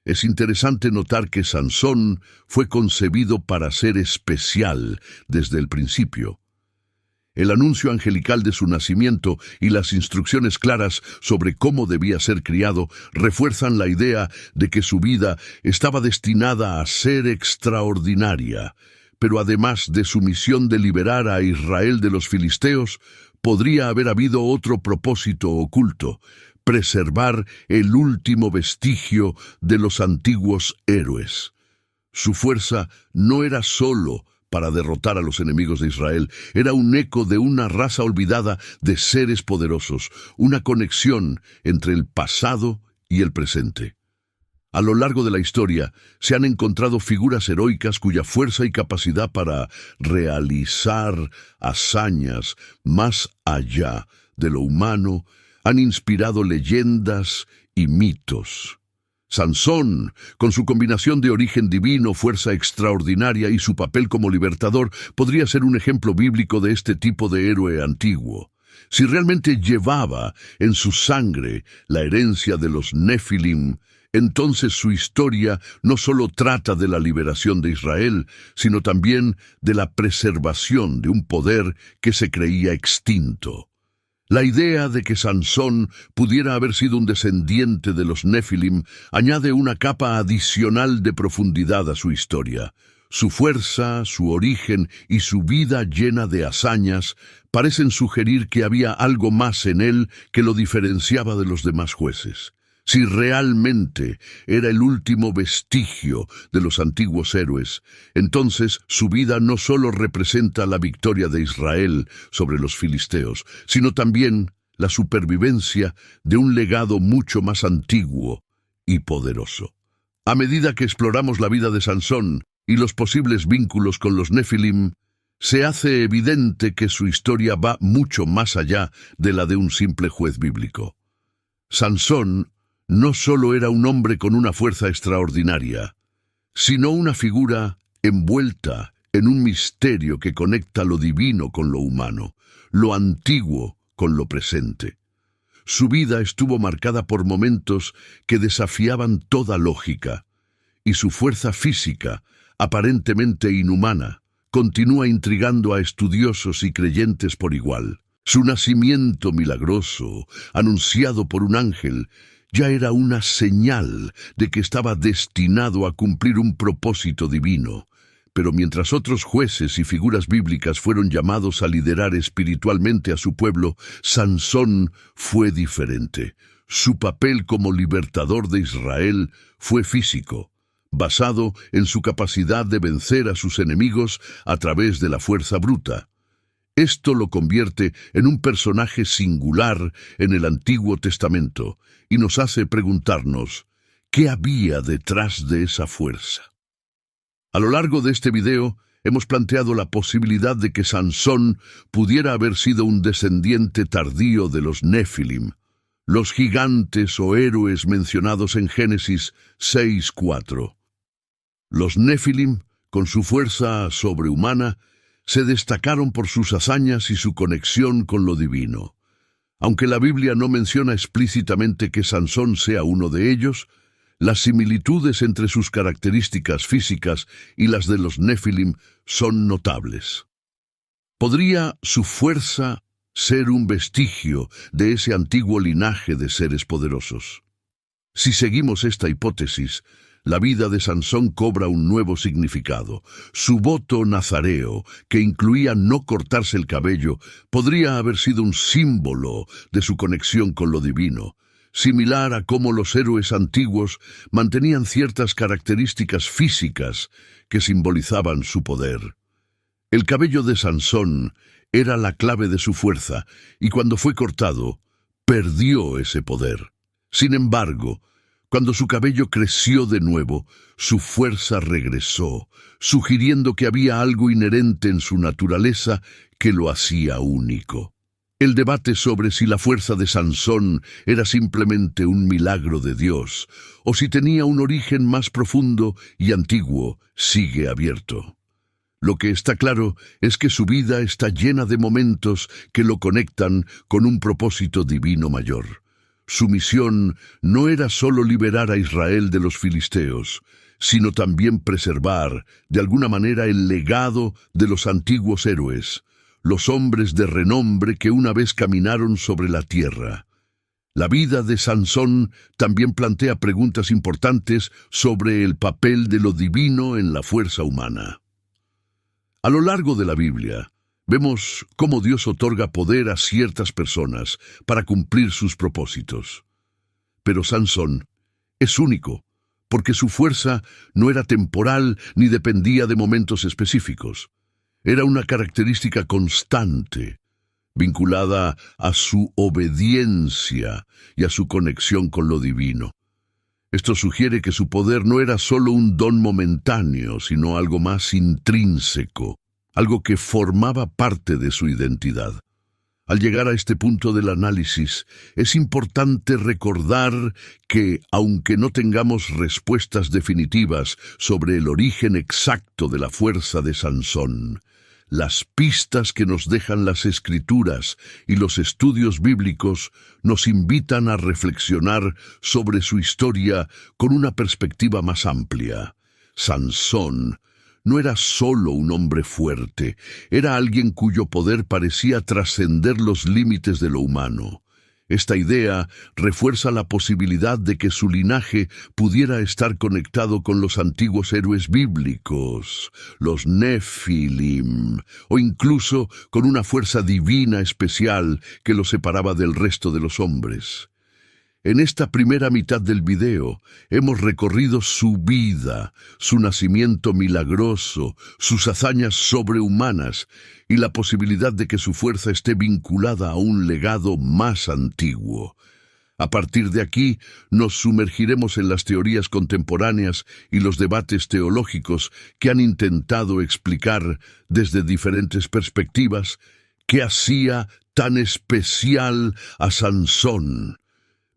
Es interesante notar que Sansón fue concebido para ser especial desde el principio. El anuncio angelical de su nacimiento y las instrucciones claras sobre cómo debía ser criado refuerzan la idea de que su vida estaba destinada a ser extraordinaria, pero además de su misión de liberar a Israel de los filisteos, podría haber habido otro propósito oculto: preservar el último vestigio de los antiguos héroes. Su fuerza no era solo para derrotar a los enemigos de Israel, era un eco de una raza olvidada de seres poderosos, una conexión entre el pasado y el presente. A lo largo de la historia se han encontrado figuras heroicas cuya fuerza y capacidad para realizar hazañas más allá de lo humano han inspirado leyendas y mitos. Sansón, con su combinación de origen divino, fuerza extraordinaria y su papel como libertador, podría ser un ejemplo bíblico de este tipo de héroe antiguo. Si realmente llevaba en su sangre la herencia de los Nefilim, entonces su historia no solo trata de la liberación de Israel, sino también de la preservación de un poder que se creía extinto. La idea de que Sansón pudiera haber sido un descendiente de los Nefilim añade una capa adicional de profundidad a su historia. Su fuerza, su origen y su vida llena de hazañas parecen sugerir que había algo más en él que lo diferenciaba de los demás jueces. Si realmente era el último vestigio de los antiguos héroes, entonces su vida no solo representa la victoria de Israel sobre los filisteos, sino también la supervivencia de un legado mucho más antiguo y poderoso. A medida que exploramos la vida de Sansón y los posibles vínculos con los Nefilim, se hace evidente que su historia va mucho más allá de la de un simple juez bíblico. Sansón no solo era un hombre con una fuerza extraordinaria, sino una figura envuelta en un misterio que conecta lo divino con lo humano, lo antiguo con lo presente. Su vida estuvo marcada por momentos que desafiaban toda lógica, y su fuerza física, aparentemente inhumana, continúa intrigando a estudiosos y creyentes por igual. Su nacimiento milagroso, anunciado por un ángel, ya era una señal de que estaba destinado a cumplir un propósito divino. Pero mientras otros jueces y figuras bíblicas fueron llamados a liderar espiritualmente a su pueblo, Sansón fue diferente. Su papel como libertador de Israel fue físico, basado en su capacidad de vencer a sus enemigos a través de la fuerza bruta. Esto lo convierte en un personaje singular en el Antiguo Testamento y nos hace preguntarnos, ¿qué había detrás de esa fuerza? A lo largo de este video, hemos planteado la posibilidad de que Sansón pudiera haber sido un descendiente tardío de los Nefilim, los gigantes o héroes mencionados en Génesis 6:4. Los Nefilim, con su fuerza sobrehumana, se destacaron por sus hazañas y su conexión con lo divino. Aunque la Biblia no menciona explícitamente que Sansón sea uno de ellos, las similitudes entre sus características físicas y las de los Nefilim son notables. ¿Podría su fuerza ser un vestigio de ese antiguo linaje de seres poderosos? Si seguimos esta hipótesis, la vida de Sansón cobra un nuevo significado. Su voto nazareo, que incluía no cortarse el cabello, podría haber sido un símbolo de su conexión con lo divino. similar a cómo los héroes antiguos mantenían ciertas características físicas que simbolizaban su poder. El cabello de Sansón era la clave de su fuerza, y cuando fue cortado, perdió ese poder. Sin embargo, cuando su cabello creció de nuevo, su fuerza regresó, sugiriendo que había algo inherente en su naturaleza que lo hacía único. El debate sobre si la fuerza de Sansón era simplemente un milagro de Dios, o si tenía un origen más profundo y antiguo, sigue abierto. Lo que está claro es que su vida está llena de momentos que lo conectan con un propósito divino mayor. Su misión no era solo liberar a Israel de los filisteos, sino también preservar, de alguna manera, el legado de los antiguos héroes, los hombres de renombre que una vez caminaron sobre la tierra. La vida de Sansón también plantea preguntas importantes sobre el papel de lo divino en la fuerza humana. A lo largo de la Biblia, vemos cómo Dios otorga poder a ciertas personas para cumplir sus propósitos. Pero Sansón es único, porque su fuerza no era temporal ni dependía de momentos específicos. Era una característica constante, vinculada a su obediencia y a su conexión con lo divino. Esto sugiere que su poder no era solo un don momentáneo, sino algo más intrínseco, algo que formaba parte de su identidad. Al llegar a este punto del análisis, es importante recordar que, aunque no tengamos respuestas definitivas sobre el origen exacto de la fuerza de Sansón, las pistas que nos dejan las Escrituras y los estudios bíblicos nos invitan a reflexionar sobre su historia con una perspectiva más amplia. Sansón no era solo un hombre fuerte, era alguien cuyo poder parecía trascender los límites de lo humano. Esta idea refuerza la posibilidad de que su linaje pudiera estar conectado con los antiguos héroes bíblicos, los Nefilim, o incluso con una fuerza divina especial que lo separaba del resto de los hombres. En esta primera mitad del video hemos recorrido su vida, su nacimiento milagroso, sus hazañas sobrehumanas y la posibilidad de que su fuerza esté vinculada a un legado más antiguo. A partir de aquí, nos sumergiremos en las teorías contemporáneas y los debates teológicos que han intentado explicar desde diferentes perspectivas qué hacía tan especial a Sansón.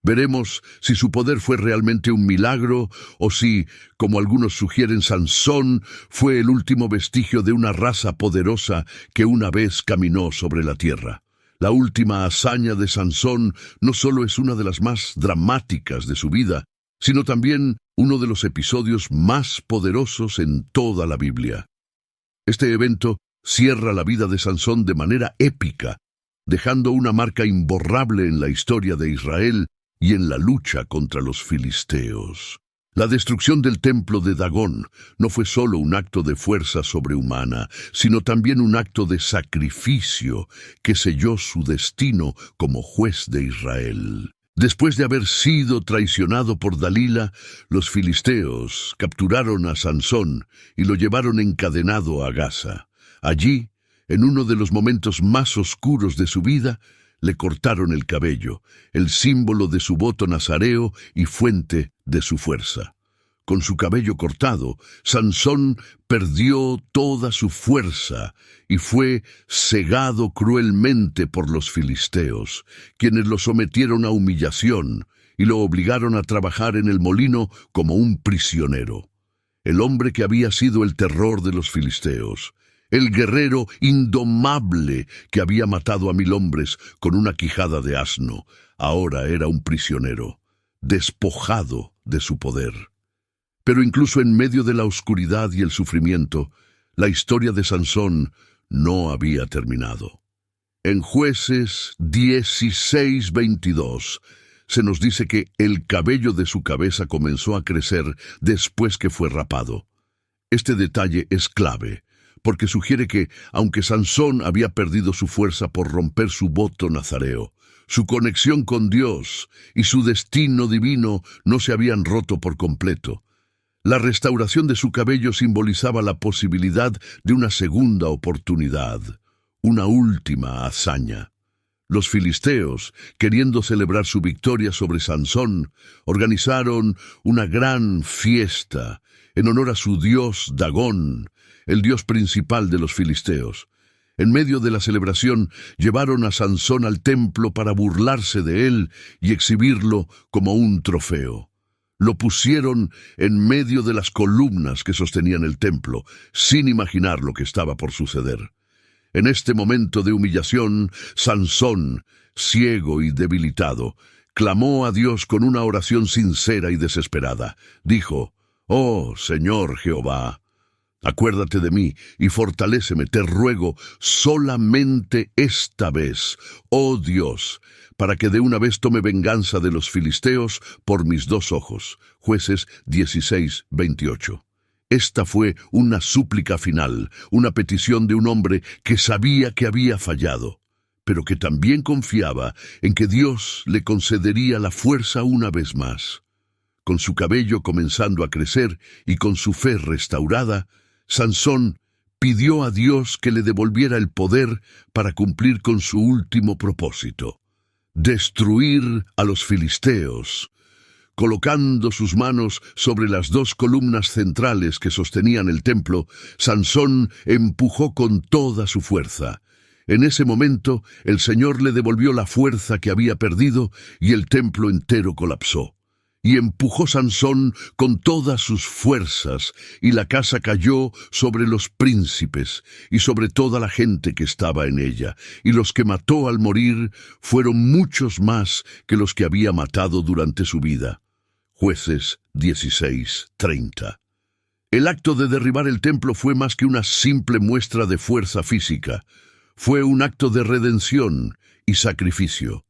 Veremos si su poder fue realmente un milagro o si, como algunos sugieren, Sansón fue el último vestigio de una raza poderosa que una vez caminó sobre la tierra. La última hazaña de Sansón no solo es una de las más dramáticas de su vida, sino también uno de los episodios más poderosos en toda la Biblia. Este evento cierra la vida de Sansón de manera épica, dejando una marca imborrable en la historia de Israel y en la lucha contra los filisteos. La destrucción del templo de Dagón no fue solo un acto de fuerza sobrehumana, sino también un acto de sacrificio que selló su destino como juez de Israel. Después de haber sido traicionado por Dalila, los filisteos capturaron a Sansón y lo llevaron encadenado a Gaza. Allí, en uno de los momentos más oscuros de su vida, le cortaron el cabello, el símbolo de su voto nazareo y fuente de su fuerza. Con su cabello cortado, Sansón perdió toda su fuerza y fue cegado cruelmente por los filisteos, quienes lo sometieron a humillación y lo obligaron a trabajar en el molino como un prisionero. El hombre que había sido el terror de los filisteos, el guerrero indomable que había matado a 1000 hombres con una quijada de asno, ahora era un prisionero, despojado de su poder. Pero incluso en medio de la oscuridad y el sufrimiento, la historia de Sansón no había terminado. En Jueces 16:22 se nos dice que el cabello de su cabeza comenzó a crecer después que fue rapado. Este detalle es clave, porque sugiere que, aunque Sansón había perdido su fuerza por romper su voto nazareo, Su conexión con Dios y su destino divino no se habían roto por completo. La restauración de su cabello simbolizaba la posibilidad de una segunda oportunidad, una última hazaña. Los filisteos, queriendo celebrar su victoria sobre Sansón, organizaron una gran fiesta en honor a su dios Dagón, el dios principal de los filisteos. En medio de la celebración, llevaron a Sansón al templo para burlarse de él y exhibirlo como un trofeo. Lo pusieron en medio de las columnas que sostenían el templo, sin imaginar lo que estaba por suceder. En este momento de humillación, Sansón, ciego y debilitado, clamó a Dios con una oración sincera y desesperada. Dijo: «Oh, Señor Jehová, acuérdate de mí y fortaléceme, te ruego, solamente esta vez, oh Dios, para que de una vez tome venganza de los filisteos por mis dos ojos». Jueces 16:28. Esta fue una súplica final, una petición de un hombre que sabía que había fallado, pero que también confiaba en que Dios le concedería la fuerza una vez más. Con su cabello comenzando a crecer y con su fe restaurada, Sansón pidió a Dios que le devolviera el poder para cumplir con su último propósito: destruir a los filisteos. Colocando sus manos sobre las dos columnas centrales que sostenían el templo, Sansón empujó con toda su fuerza. En ese momento, el Señor le devolvió la fuerza que había perdido y el templo entero colapsó. Y empujó Sansón con todas sus fuerzas, y la casa cayó sobre los príncipes y sobre toda la gente que estaba en ella, y los que mató al morir fueron muchos más que los que había matado durante su vida. Jueces 16:30. El acto de derribar el templo fue más que una simple muestra de fuerza física. Fue un acto de redención y sacrificio.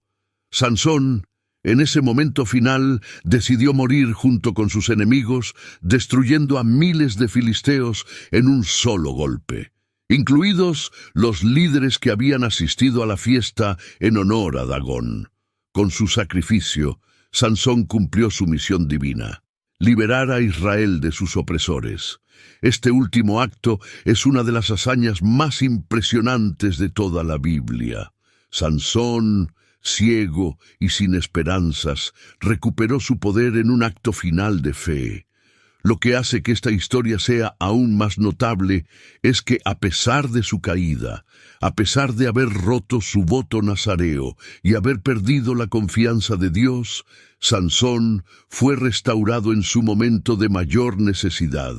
Sansón, en ese momento final, decidió morir junto con sus enemigos, destruyendo a miles de filisteos en un solo golpe, incluidos los líderes que habían asistido a la fiesta en honor a Dagón. Con su sacrificio, Sansón cumplió su misión divina: liberar a Israel de sus opresores. Este último acto es una de las hazañas más impresionantes de toda la Biblia. Sansón, ciego y sin esperanzas, recuperó su poder en un acto final de fe. Lo que hace que esta historia sea aún más notable es que, a pesar de su caída, a pesar de haber roto su voto nazareo y haber perdido la confianza de Dios, Sansón fue restaurado en su momento de mayor necesidad.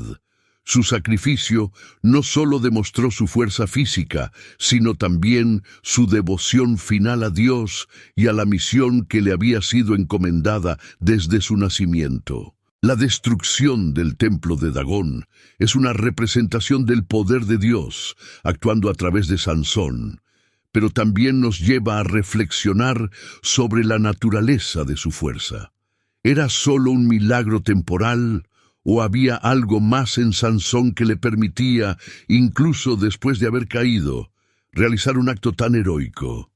Su sacrificio no solo demostró su fuerza física, sino también su devoción final a Dios y a la misión que le había sido encomendada desde su nacimiento. La destrucción del templo de Dagón es una representación del poder de Dios actuando a través de Sansón, pero también nos lleva a reflexionar sobre la naturaleza de su fuerza. ¿Era solo un milagro temporal o había algo más en Sansón que le permitía, incluso después de haber caído, realizar un acto tan heroico?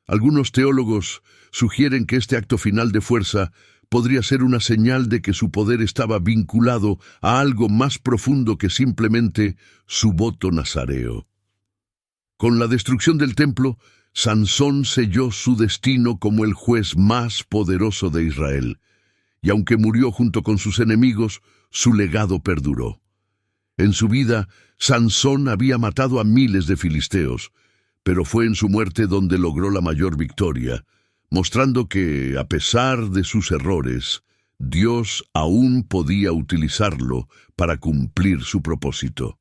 Algunos teólogos sugieren que este acto final de fuerza podría ser una señal de que su poder estaba vinculado a algo más profundo que simplemente su voto nazareo. Con la destrucción del templo, Sansón selló su destino como el juez más poderoso de Israel, y aunque murió junto con sus enemigos, su legado perduró. En su vida, Sansón había matado a miles de filisteos, pero fue en su muerte donde logró la mayor victoria, mostrando que, a pesar de sus errores, Dios aún podía utilizarlo para cumplir su propósito.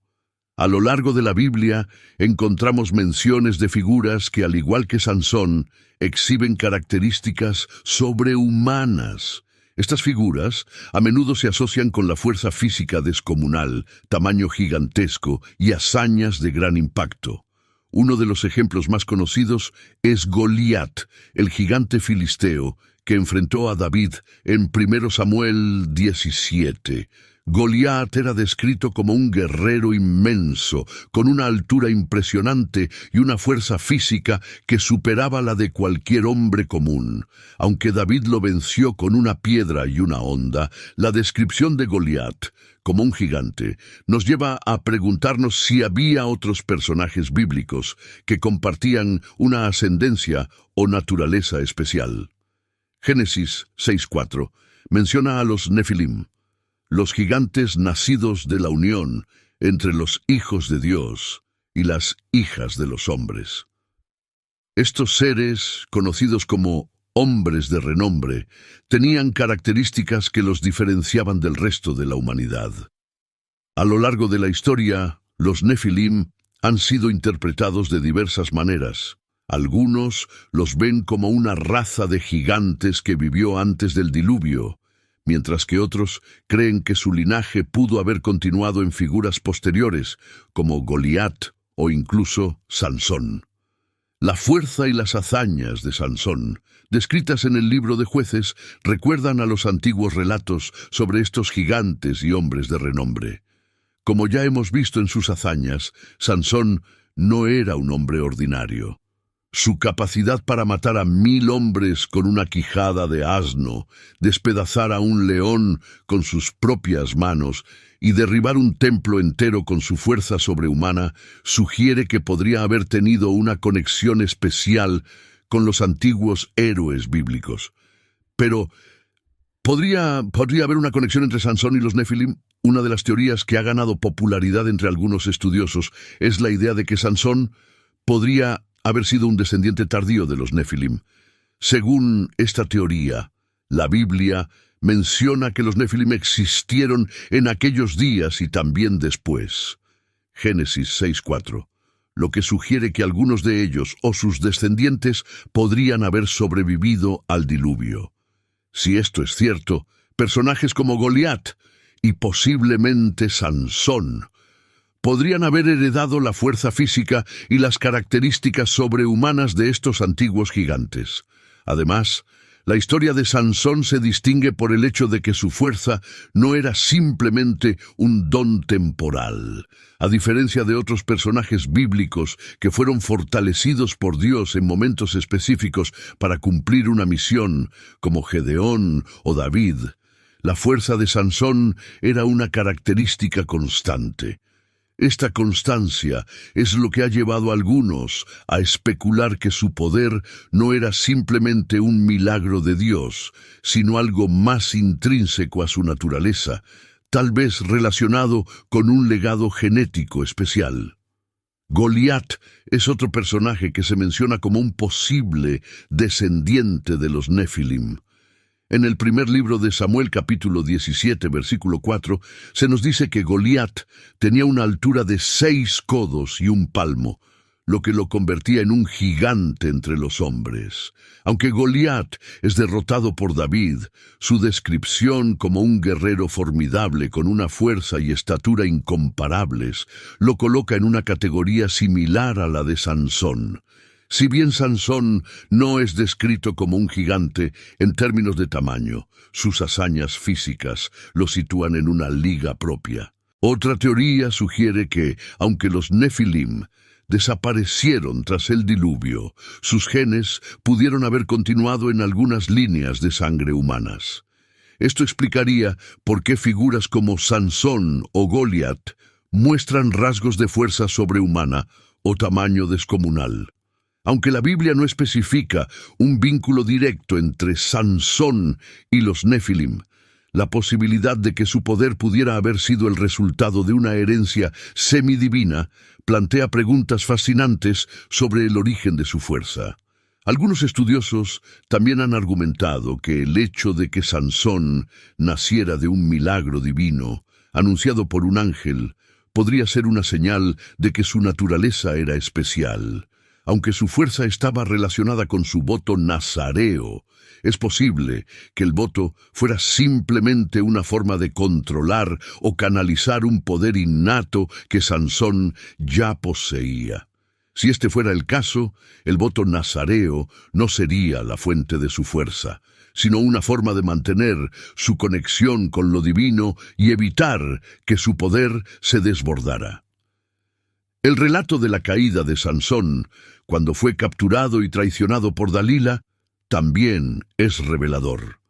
A lo largo de la Biblia encontramos menciones de figuras que, al igual que Sansón, exhiben características sobrehumanas. Estas figuras a menudo se asocian con la fuerza física descomunal, tamaño gigantesco y hazañas de gran impacto. Uno de los ejemplos más conocidos es Goliat, el gigante filisteo que enfrentó a David en 1 Samuel 17. Goliat era descrito como un guerrero inmenso, con una altura impresionante y una fuerza física que superaba la de cualquier hombre común. Aunque David lo venció con una piedra y una honda, la descripción de Goliat como un gigante nos lleva a preguntarnos si había otros personajes bíblicos que compartían una ascendencia o naturaleza especial. Génesis 6:4 menciona a los Nefilim, los gigantes nacidos de la unión entre los hijos de Dios y las hijas de los hombres. Estos seres, conocidos como hombres de renombre, tenían características que los diferenciaban del resto de la humanidad. A lo largo de la historia, los Nefilim han sido interpretados de diversas maneras. Algunos los ven como una raza de gigantes que vivió antes del diluvio, mientras que otros creen que su linaje pudo haber continuado en figuras posteriores, como Goliat o incluso Sansón. La fuerza y las hazañas de Sansón, descritas en el libro de Jueces, recuerdan a los antiguos relatos sobre estos gigantes y hombres de renombre. Como ya hemos visto en sus hazañas, Sansón no era un hombre ordinario. Su capacidad para matar a 1000 hombres con una quijada de asno, despedazar a un león con sus propias manos y derribar un templo entero con su fuerza sobrehumana sugiere que podría haber tenido una conexión especial con los antiguos héroes bíblicos. Pero, ¿podría haber una conexión entre Sansón y los Nefilim? Una de las teorías que ha ganado popularidad entre algunos estudiosos es la idea de que Sansón podría haber sido un descendiente tardío de los Nefilim. Según esta teoría, la Biblia menciona que los Nefilim existieron en aquellos días y también después. Génesis 6:4, lo que sugiere que algunos de ellos o sus descendientes podrían haber sobrevivido al diluvio. Si esto es cierto, personajes como Goliat y posiblemente Sansón podrían haber heredado la fuerza física y las características sobrehumanas de estos antiguos gigantes. Además, la historia de Sansón se distingue por el hecho de que su fuerza no era simplemente un don temporal. A diferencia de otros personajes bíblicos que fueron fortalecidos por Dios en momentos específicos para cumplir una misión, como Gedeón o David, la fuerza de Sansón era una característica constante. Esta constancia es lo que ha llevado a algunos a especular que su poder no era simplemente un milagro de Dios, sino algo más intrínseco a su naturaleza, tal vez relacionado con un legado genético especial. Goliat es otro personaje que se menciona como un posible descendiente de los Nefilim. En el primer libro de Samuel, capítulo 17, versículo 4, se nos dice que Goliat tenía una altura de 6 codos y un palmo, lo que lo convertía en un gigante entre los hombres. Aunque Goliat es derrotado por David, su descripción como un guerrero formidable con una fuerza y estatura incomparables lo coloca en una categoría similar a la de Sansón. Si bien Sansón no es descrito como un gigante en términos de tamaño, sus hazañas físicas lo sitúan en una liga propia. Otra teoría sugiere que, aunque los Nefilim desaparecieron tras el diluvio, sus genes pudieron haber continuado en algunas líneas de sangre humanas. Esto explicaría por qué figuras como Sansón o Goliat muestran rasgos de fuerza sobrehumana o tamaño descomunal. Aunque la Biblia no especifica un vínculo directo entre Sansón y los Nefilim, la posibilidad de que su poder pudiera haber sido el resultado de una herencia semidivina plantea preguntas fascinantes sobre el origen de su fuerza. Algunos estudiosos también han argumentado que el hecho de que Sansón naciera de un milagro divino, anunciado por un ángel, podría ser una señal de que su naturaleza era especial. Aunque su fuerza estaba relacionada con su voto nazareo, es posible que el voto fuera simplemente una forma de controlar o canalizar un poder innato que Sansón ya poseía. Si este fuera el caso, el voto nazareo no sería la fuente de su fuerza, sino una forma de mantener su conexión con lo divino y evitar que su poder se desbordara. El relato de la caída de Sansón, cuando fue capturado y traicionado por Dalila, también es revelador.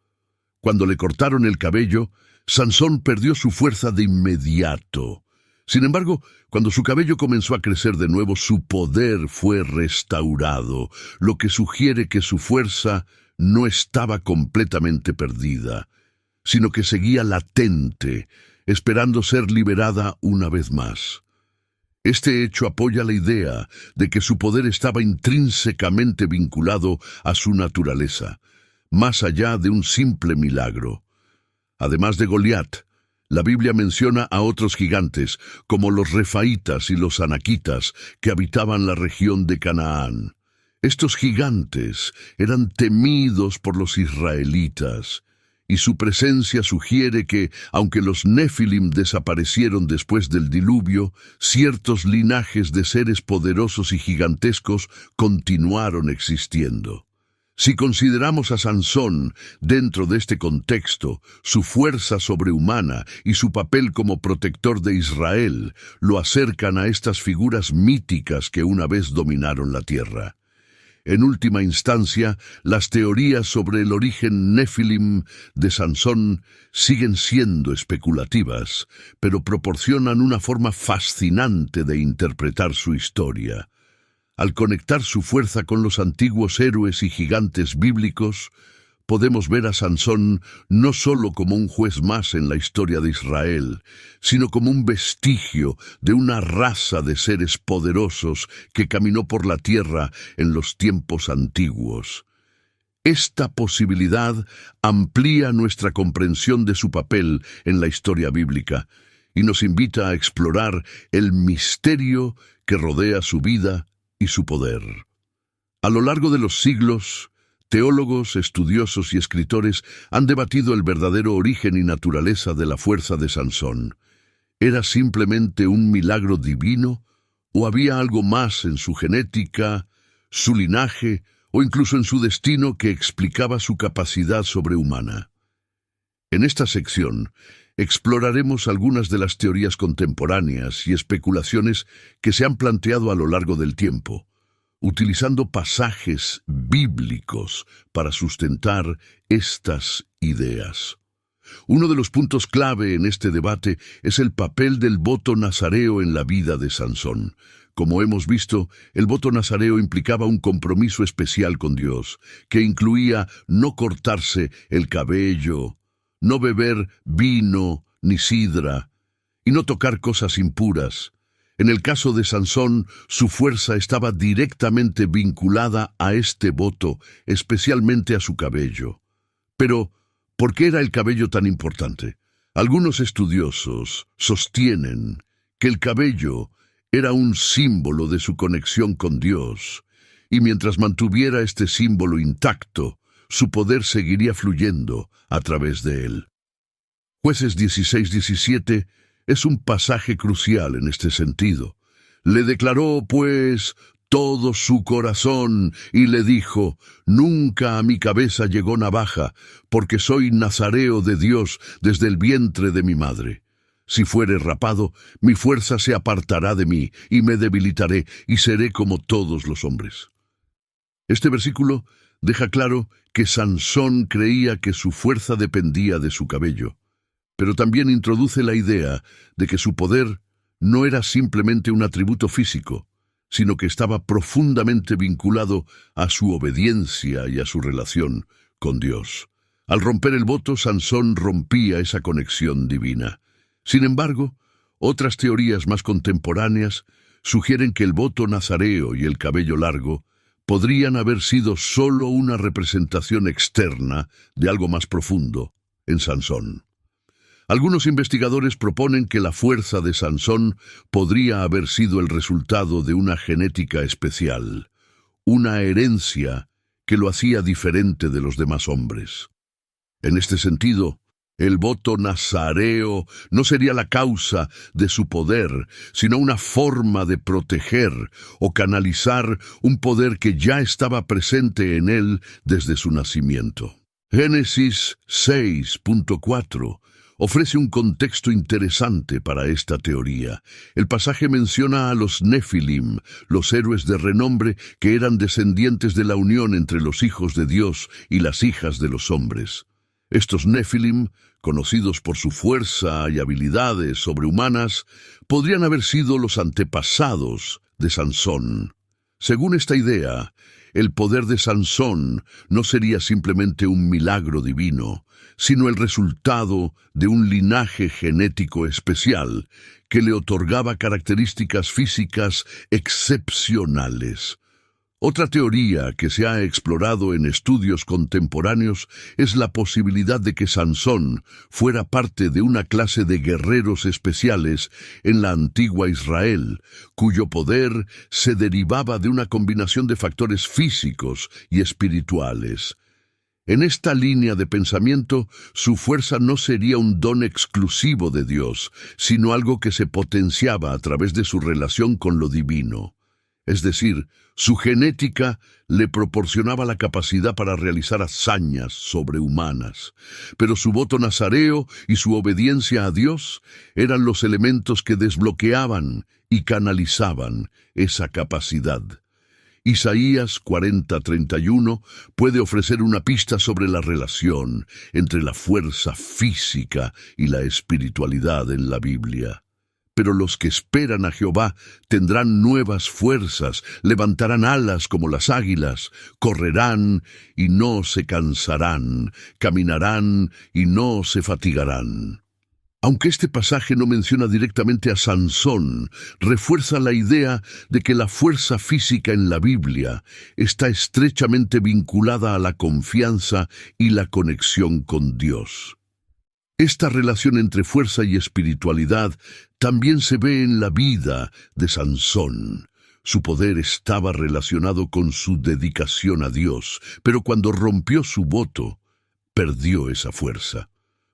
Cuando le cortaron el cabello, Sansón perdió su fuerza de inmediato. Sin embargo, cuando su cabello comenzó a crecer de nuevo, su poder fue restaurado, lo que sugiere que su fuerza no estaba completamente perdida, sino que seguía latente, esperando ser liberada una vez más. Este hecho apoya la idea de que su poder estaba intrínsecamente vinculado a su naturaleza, más allá de un simple milagro. Además de Goliat, la Biblia menciona a otros gigantes, como los refaítas y los anaquitas, que habitaban la región de Canaán. Estos gigantes eran temidos por los israelitas, y su presencia sugiere que, aunque los Nefilim desaparecieron después del diluvio, ciertos linajes de seres poderosos y gigantescos continuaron existiendo. Si consideramos a Sansón dentro de este contexto, su fuerza sobrehumana y su papel como protector de Israel lo acercan a estas figuras míticas que una vez dominaron la tierra. En última instancia, las teorías sobre el origen Nefilim de Sansón siguen siendo especulativas, pero proporcionan una forma fascinante de interpretar su historia. Al conectar su fuerza con los antiguos héroes y gigantes bíblicos, podemos ver a Sansón no solo como un juez más en la historia de Israel, sino como un vestigio de una raza de seres poderosos que caminó por la tierra en los tiempos antiguos. Esta posibilidad amplía nuestra comprensión de su papel en la historia bíblica y nos invita a explorar el misterio que rodea su vida y su poder. A lo largo de los siglos, teólogos, estudiosos y escritores han debatido el verdadero origen y naturaleza de la fuerza de Sansón. ¿Era simplemente un milagro divino o había algo más en su genética, su linaje o incluso en su destino que explicaba su capacidad sobrehumana? En esta sección exploraremos algunas de las teorías contemporáneas y especulaciones que se han planteado a lo largo del tiempo, utilizando pasajes bíblicos para sustentar estas ideas. Uno de los puntos clave en este debate es el papel del voto nazareo en la vida de Sansón. Como hemos visto, el voto nazareo implicaba un compromiso especial con Dios, que incluía no cortarse el cabello, no beber vino ni sidra, y no tocar cosas impuras. En el caso de Sansón, su fuerza estaba directamente vinculada a este voto, especialmente a su cabello. Pero, ¿por qué era el cabello tan importante? Algunos estudiosos sostienen que el cabello era un símbolo de su conexión con Dios, y mientras mantuviera este símbolo intacto, su poder seguiría fluyendo a través de él. Jueces 16:17 es un pasaje crucial en este sentido. Le declaró, pues, todo su corazón y le dijo: «Nunca a mi cabeza llegó navaja, porque soy nazareo de Dios desde el vientre de mi madre. Si fuere rapado, mi fuerza se apartará de mí y me debilitaré y seré como todos los hombres». Este versículo deja claro que Sansón creía que su fuerza dependía de su cabello, pero también introduce la idea de que su poder no era simplemente un atributo físico, sino que estaba profundamente vinculado a su obediencia y a su relación con Dios. Al romper el voto, Sansón rompía esa conexión divina. Sin embargo, otras teorías más contemporáneas sugieren que el voto nazareo y el cabello largo podrían haber sido solo una representación externa de algo más profundo en Sansón. Algunos investigadores proponen que la fuerza de Sansón podría haber sido el resultado de una genética especial, una herencia que lo hacía diferente de los demás hombres. En este sentido, El voto nazareo no sería la causa de su poder, sino una forma de proteger o canalizar un poder que ya estaba presente en él desde su nacimiento. Génesis 6.4 ofrece un contexto interesante para esta teoría. El pasaje menciona a los Nefilim, los héroes de renombre que eran descendientes de la unión entre los hijos de Dios y las hijas de los hombres. Estos Nefilim, conocidos por su fuerza y habilidades sobrehumanas, podrían haber sido los antepasados de Sansón. Según esta idea, el poder de Sansón no sería simplemente un milagro divino, sino el resultado de un linaje genético especial que le otorgaba características físicas excepcionales. Otra teoría que se ha explorado en estudios contemporáneos es la posibilidad de que Sansón fuera parte de una clase de guerreros especiales en la antigua Israel, cuyo poder se derivaba de una combinación de factores físicos y espirituales. En esta línea de pensamiento, su fuerza no sería un don exclusivo de Dios, sino algo que se potenciaba a través de su relación con lo divino. Es decir, su genética le proporcionaba la capacidad para realizar hazañas sobrehumanas, pero su voto nazareo y su obediencia a Dios eran los elementos que desbloqueaban y canalizaban esa capacidad. Isaías 40:31 puede ofrecer una pista sobre la relación entre la fuerza física y la espiritualidad en la Biblia. Pero los que esperan a Jehová tendrán nuevas fuerzas, levantarán alas como las águilas, correrán y no se cansarán, caminarán y no se fatigarán. Aunque este pasaje no menciona directamente a Sansón, refuerza la idea de que la fuerza física en la Biblia está estrechamente vinculada a la confianza y la conexión con Dios. Esta relación entre fuerza y espiritualidad también se ve en la vida de Sansón. Su poder estaba relacionado con su dedicación a Dios, pero cuando rompió su voto, perdió esa fuerza.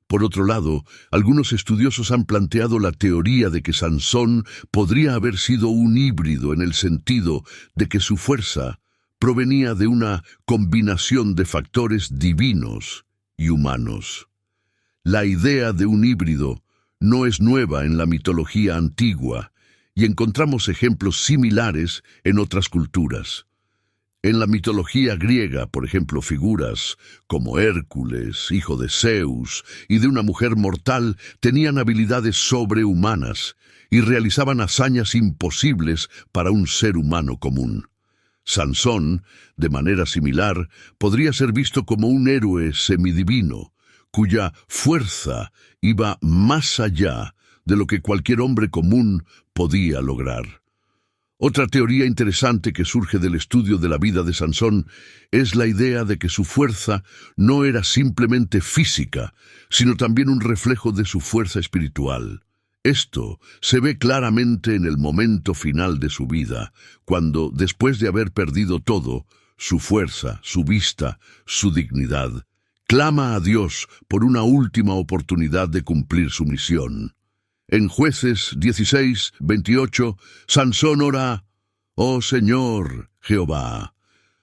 Por otro lado, algunos estudiosos han planteado la teoría de que Sansón podría haber sido un híbrido en el sentido de que su fuerza provenía de una combinación de factores divinos y humanos. La idea de un híbrido no es nueva en la mitología antigua, y encontramos ejemplos similares en otras culturas. En la mitología griega, por ejemplo, figuras como Hércules, hijo de Zeus, y de una mujer mortal, tenían habilidades sobrehumanas y realizaban hazañas imposibles para un ser humano común. Sansón, de manera similar, podría ser visto como un héroe semidivino, cuya fuerza iba más allá de lo que cualquier hombre común podía lograr. Otra teoría interesante que surge del estudio de la vida de Sansón es la idea de que su fuerza no era simplemente física, sino también un reflejo de su fuerza espiritual. Esto se ve claramente en el momento final de su vida, cuando, después de haber perdido todo, su fuerza, su vista, su dignidad, clama a Dios por una última oportunidad de cumplir su misión. En Jueces 16:28, Sansón ora: «Oh Señor, Jehová,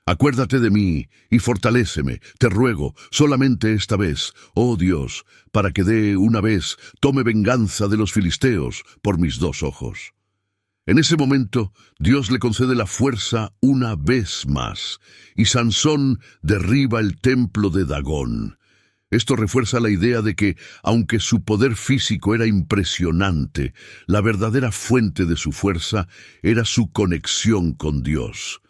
acuérdate de mí y fortaléceme, te ruego, solamente esta vez, oh Dios, para que de una vez tome venganza de los filisteos por mis dos ojos». En ese momento, Dios le concede la fuerza una vez más, y Sansón derriba el templo de Dagón. Esto refuerza la idea de que, aunque su poder físico era impresionante, la verdadera fuente de su fuerza era su conexión con Dios.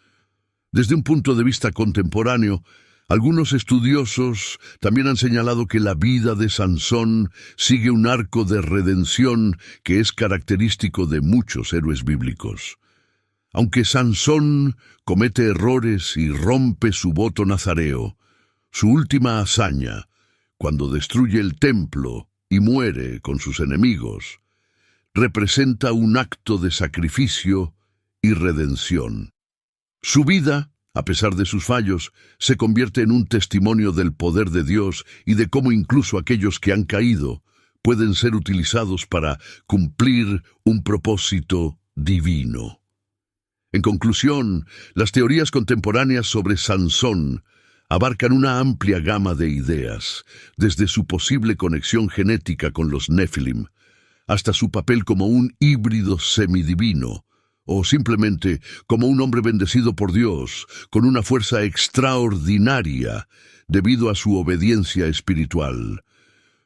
Desde un punto de vista contemporáneo, algunos estudiosos también han señalado que la vida de Sansón sigue un arco de redención que es característico de muchos héroes bíblicos. Aunque Sansón comete errores y rompe su voto nazareo, su última hazaña, cuando destruye el templo y muere con sus enemigos, representa un acto de sacrificio y redención. Su vida A pesar de sus fallos, se convierte en un testimonio del poder de Dios y de cómo incluso aquellos que han caído pueden ser utilizados para cumplir un propósito divino. En conclusión, las teorías contemporáneas sobre Sansón abarcan una amplia gama de ideas, desde su posible conexión genética con los Nefilim, hasta su papel como un híbrido semidivino, o simplemente como un hombre bendecido por Dios, con una fuerza extraordinaria debido a su obediencia espiritual.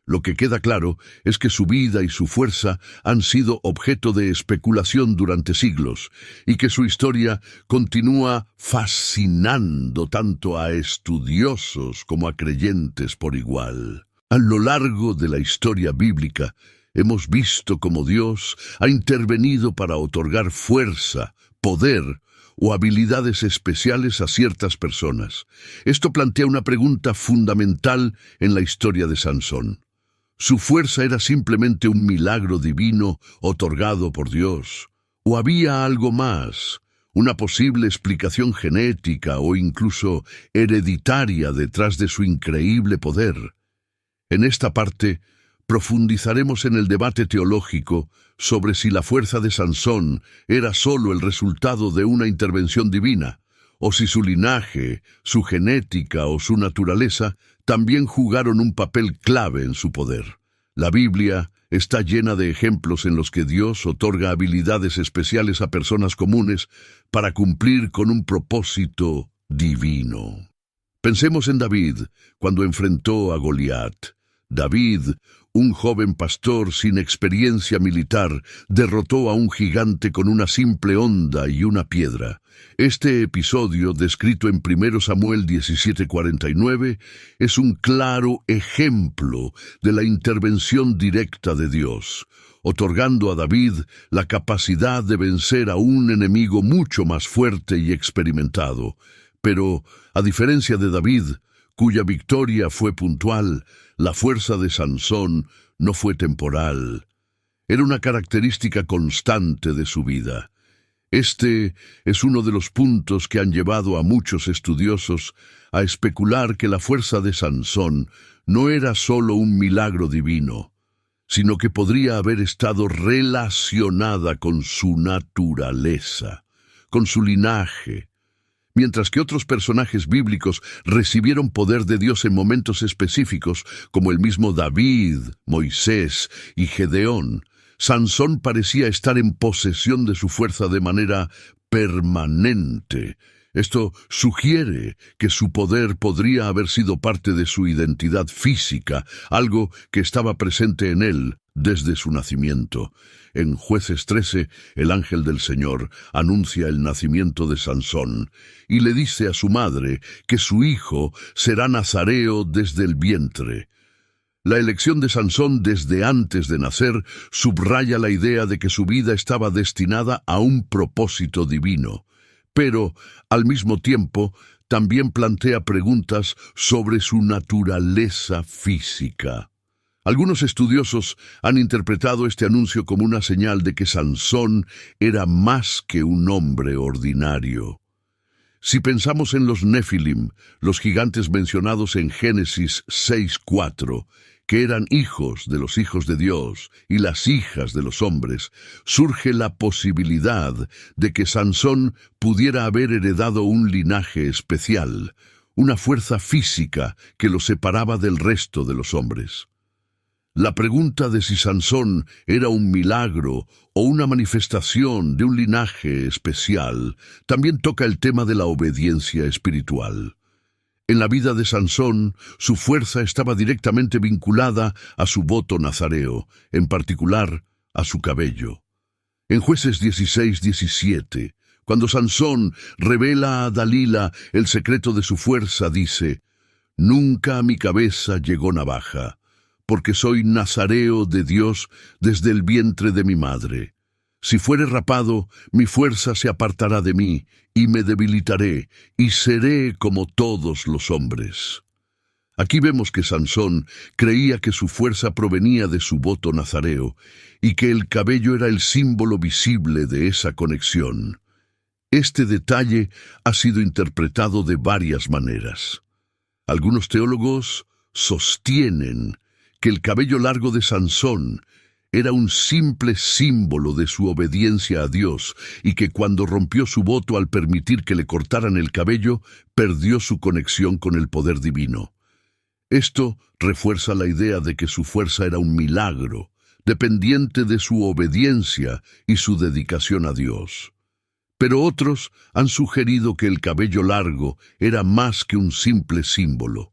Lo que queda claro es que su vida y su fuerza han sido objeto de especulación durante siglos, y que su historia continúa fascinando tanto a estudiosos como a creyentes por igual. A lo largo de la historia bíblica, hemos visto cómo Dios ha intervenido para otorgar fuerza, poder o habilidades especiales a ciertas personas. Esto plantea una pregunta fundamental en la historia de Sansón. ¿Su fuerza era simplemente un milagro divino otorgado por Dios? ¿O había algo más, una posible explicación genética o incluso hereditaria detrás de su increíble poder? En esta parte, profundizaremos en el debate teológico sobre si la fuerza de Sansón era solo el resultado de una intervención divina, o si su linaje, su genética o su naturaleza también jugaron un papel clave en su poder. La Biblia está llena de ejemplos en los que Dios otorga habilidades especiales a personas comunes para cumplir con un propósito divino. Pensemos en David cuando enfrentó a Goliat. David, un joven pastor sin experiencia militar, derrotó a un gigante con una simple honda y una piedra. Este episodio, descrito en 1 Samuel 17:49, es un claro ejemplo de la intervención directa de Dios, otorgando a David la capacidad de vencer a un enemigo mucho más fuerte y experimentado. Pero, a diferencia de David, cuya victoria fue puntual, la fuerza de Sansón no fue temporal. Era una característica constante de su vida. Este es uno de los puntos que han llevado a muchos estudiosos a especular que la fuerza de Sansón no era solo un milagro divino, sino que podría haber estado relacionada con su naturaleza, con su linaje. Mientras que otros personajes bíblicos recibieron poder de Dios en momentos específicos, como el mismo David, Moisés y Gedeón, Sansón parecía estar en posesión de su fuerza de manera permanente. Esto sugiere que su poder podría haber sido parte de su identidad física, algo que estaba presente en él desde su nacimiento. En Jueces 13, el ángel del Señor anuncia el nacimiento de Sansón y le dice a su madre que su hijo será nazareo desde el vientre. La elección de Sansón desde antes de nacer subraya la idea de que su vida estaba destinada a un propósito divino, pero, al mismo tiempo, también plantea preguntas sobre su naturaleza física. Algunos estudiosos han interpretado este anuncio como una señal de que Sansón era más que un hombre ordinario. Si pensamos en los Nefilim, los gigantes mencionados en Génesis 6:4, que eran hijos de los hijos de Dios y las hijas de los hombres, surge la posibilidad de que Sansón pudiera haber heredado un linaje especial, una fuerza física que lo separaba del resto de los hombres. La pregunta de si Sansón era un milagro o una manifestación de un linaje especial también toca el tema de la obediencia espiritual. En la vida de Sansón, su fuerza estaba directamente vinculada a su voto nazareo, en particular a su cabello. En Jueces 16:17, cuando Sansón revela a Dalila el secreto de su fuerza, dice: «Nunca a mi cabeza llegó navaja, porque soy nazareo de Dios desde el vientre de mi madre. Si fuere rapado, mi fuerza se apartará de mí, y me debilitaré, y seré como todos los hombres». Aquí vemos que Sansón creía que su fuerza provenía de su voto nazareo, y que el cabello era el símbolo visible de esa conexión. Este detalle ha sido interpretado de varias maneras. Algunos teólogos sostienen que el cabello largo de Sansón era un simple símbolo de su obediencia a Dios y que cuando rompió su voto al permitir que le cortaran el cabello, perdió su conexión con el poder divino. Esto refuerza la idea de que su fuerza era un milagro, dependiente de su obediencia y su dedicación a Dios. Pero otros han sugerido que el cabello largo era más que un simple símbolo.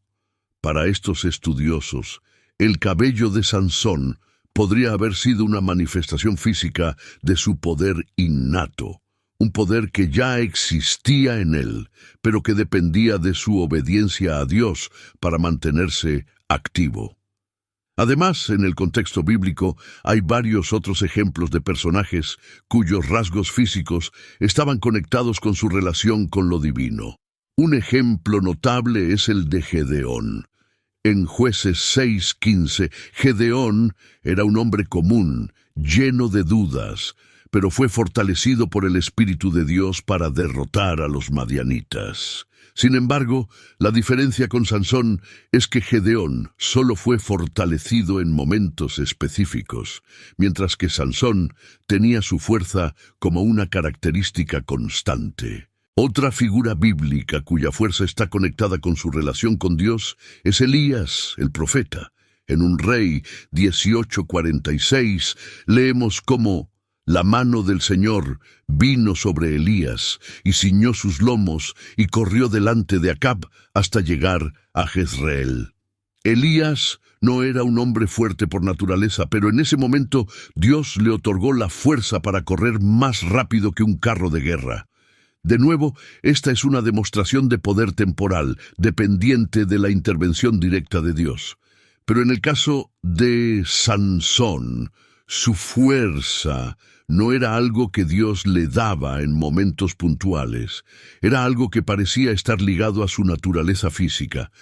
Para estos estudiosos, el cabello de Sansón podría haber sido una manifestación física de su poder innato, un poder que ya existía en él, pero que dependía de su obediencia a Dios para mantenerse activo. Además, en el contexto bíblico, hay varios otros ejemplos de personajes cuyos rasgos físicos estaban conectados con su relación con lo divino. Un ejemplo notable es el de Gedeón. En Jueces 6:15, Gedeón era un hombre común, lleno de dudas, pero fue fortalecido por el Espíritu de Dios para derrotar a los madianitas. Sin embargo, la diferencia con Sansón es que Gedeón solo fue fortalecido en momentos específicos, mientras que Sansón tenía su fuerza como una característica constante. Otra figura bíblica cuya fuerza está conectada con su relación con Dios es Elías, el profeta. En un Rey 18:46 leemos cómo la mano del Señor vino sobre Elías y ciñó sus lomos y corrió delante de Acab hasta llegar a Jezreel. Elías no era un hombre fuerte por naturaleza, pero en ese momento Dios le otorgó la fuerza para correr más rápido que un carro de guerra. De nuevo, esta es una demostración de poder temporal, dependiente de la intervención directa de Dios. Pero en el caso de Sansón, su fuerza no era algo que Dios le daba en momentos puntuales, era algo que parecía estar ligado a su naturaleza física.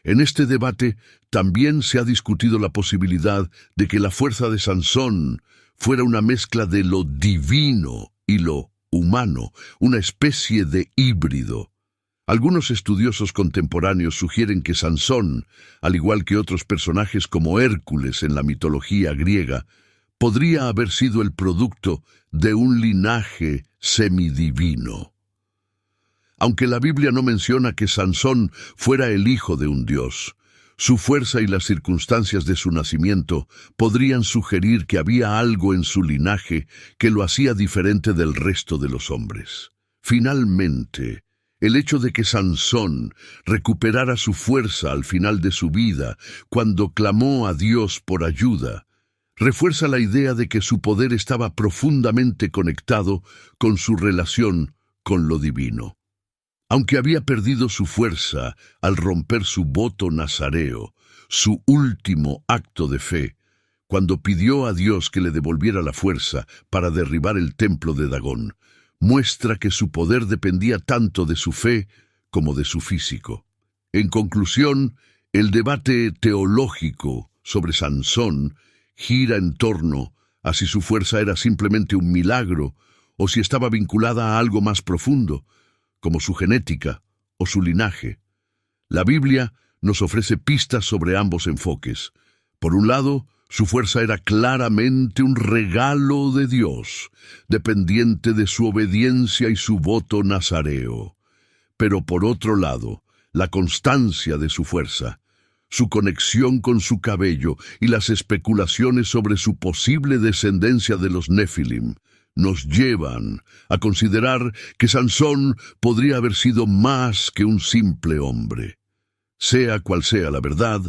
En este debate también se ha discutido la posibilidad de que la fuerza de Sansón fuera una mezcla de lo divino y lo humano, una especie de híbrido. Algunos estudiosos contemporáneos sugieren que Sansón, al igual que otros personajes como Hércules en la mitología griega, podría haber sido el producto de un linaje semidivino. Aunque la Biblia no menciona que Sansón fuera el hijo de un dios, su fuerza y las circunstancias de su nacimiento podrían sugerir que había algo en su linaje que lo hacía diferente del resto de los hombres. Finalmente, el hecho de que Sansón recuperara su fuerza al final de su vida, cuando clamó a Dios por ayuda, refuerza la idea de que su poder estaba profundamente conectado con su relación con lo divino. Aunque había perdido su fuerza al romper su voto nazareo, su último acto de fe, cuando pidió a Dios que le devolviera la fuerza para derribar el templo de Dagón, muestra que su poder dependía tanto de su fe como de su físico. En conclusión, el debate teológico sobre Sansón gira en torno a si su fuerza era simplemente un milagro o si estaba vinculada a algo más profundo, como su genética o su linaje. La Biblia nos ofrece pistas sobre ambos enfoques. Por un lado, su fuerza era claramente un regalo de Dios, dependiente de su obediencia y su voto nazareo. Pero por otro lado, la constancia de su fuerza, su conexión con su cabello y las especulaciones sobre su posible descendencia de los Nefilim nos llevan a considerar que Sansón podría haber sido más que un simple hombre. Sea cual sea la verdad,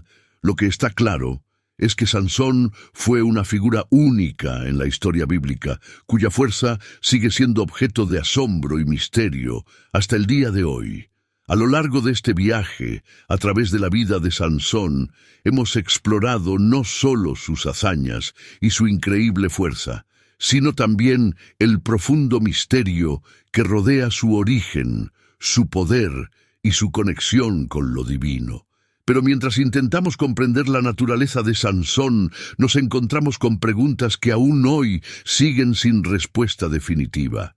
lo que está claro es que Sansón fue una figura única en la historia bíblica, cuya fuerza sigue siendo objeto de asombro y misterio hasta el día de hoy. A lo largo de este viaje, a través de la vida de Sansón, hemos explorado no solo sus hazañas y su increíble fuerza, sino también el profundo misterio que rodea su origen, su poder y su conexión con lo divino. Pero mientras intentamos comprender la naturaleza de Sansón, nos encontramos con preguntas que aún hoy siguen sin respuesta definitiva.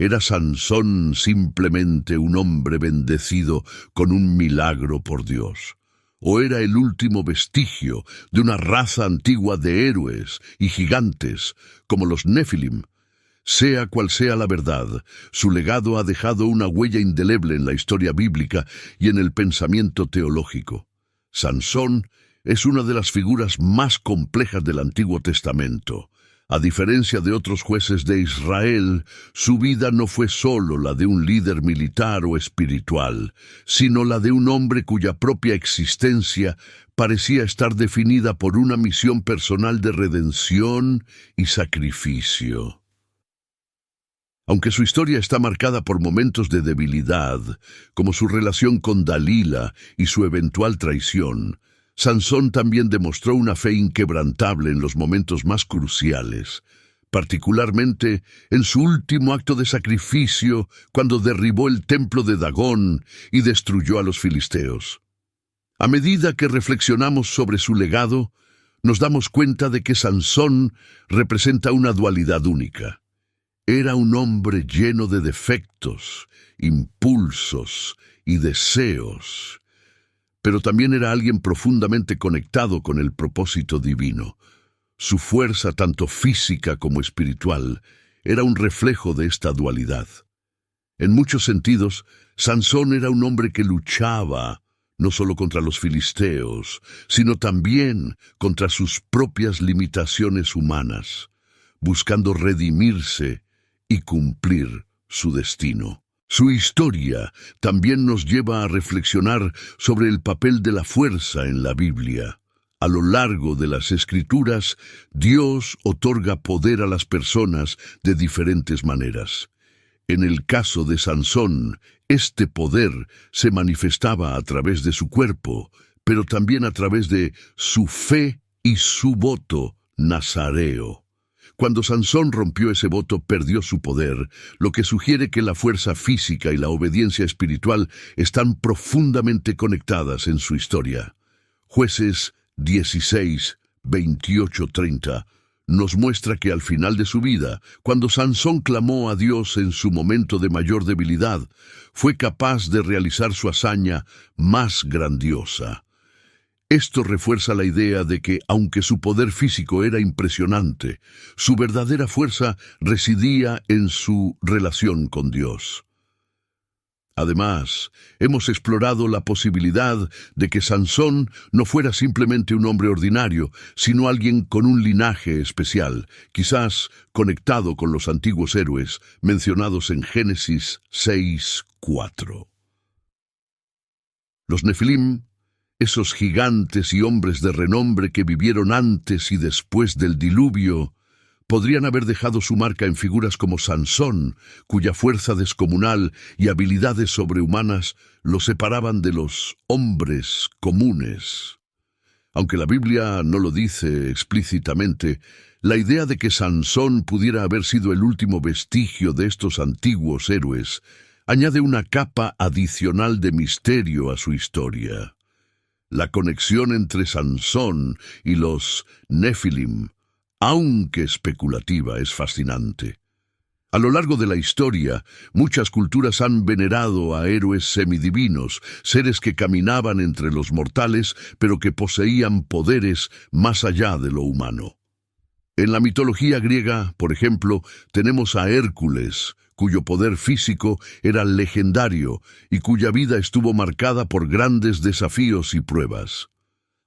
¿Era Sansón simplemente un hombre bendecido con un milagro por Dios? ¿O era el último vestigio de una raza antigua de héroes y gigantes como los Nefilim? Sea cual sea la verdad, su legado ha dejado una huella indeleble en la historia bíblica y en el pensamiento teológico. Sansón es una de las figuras más complejas del Antiguo Testamento. A diferencia de otros jueces de Israel, su vida no fue solo la de un líder militar o espiritual, sino la de un hombre cuya propia existencia parecía estar definida por una misión personal de redención y sacrificio. Aunque su historia está marcada por momentos de debilidad, como su relación con Dalila y su eventual traición, Sansón también demostró una fe inquebrantable en los momentos más cruciales, particularmente en su último acto de sacrificio cuando derribó el templo de Dagón y destruyó a los filisteos. A medida que reflexionamos sobre su legado, nos damos cuenta de que Sansón representa una dualidad única. Era un hombre lleno de defectos, impulsos y deseos, pero también era alguien profundamente conectado con el propósito divino. Su fuerza, tanto física como espiritual, era un reflejo de esta dualidad. En muchos sentidos, Sansón era un hombre que luchaba no solo contra los filisteos, sino también contra sus propias limitaciones humanas, buscando redimirse y cumplir su destino. Su historia también nos lleva a reflexionar sobre el papel de la fuerza en la Biblia. A lo largo de las Escrituras, Dios otorga poder a las personas de diferentes maneras. En el caso de Sansón, este poder se manifestaba a través de su cuerpo, pero también a través de su fe y su voto nazareo. Cuando Sansón rompió ese voto, perdió su poder, lo que sugiere que la fuerza física y la obediencia espiritual están profundamente conectadas en su historia. Jueces 16, 28-30 nos muestra que al final de su vida, cuando Sansón clamó a Dios en su momento de mayor debilidad, fue capaz de realizar su hazaña más grandiosa. Esto refuerza la idea de que, aunque su poder físico era impresionante, su verdadera fuerza residía en su relación con Dios. Además, hemos explorado la posibilidad de que Sansón no fuera simplemente un hombre ordinario, sino alguien con un linaje especial, quizás conectado con los antiguos héroes mencionados en Génesis 6:4. Los Nefilim, esos gigantes y hombres de renombre que vivieron antes y después del diluvio, podrían haber dejado su marca en figuras como Sansón, cuya fuerza descomunal y habilidades sobrehumanas lo separaban de los hombres comunes. Aunque la Biblia no lo dice explícitamente, la idea de que Sansón pudiera haber sido el último vestigio de estos antiguos héroes añade una capa adicional de misterio a su historia. La conexión entre Sansón y los Nefilim, aunque especulativa, es fascinante. A lo largo de la historia, muchas culturas han venerado a héroes semidivinos, seres que caminaban entre los mortales, pero que poseían poderes más allá de lo humano. En la mitología griega, por ejemplo, tenemos a Hércules, cuyo poder físico era legendario y cuya vida estuvo marcada por grandes desafíos y pruebas.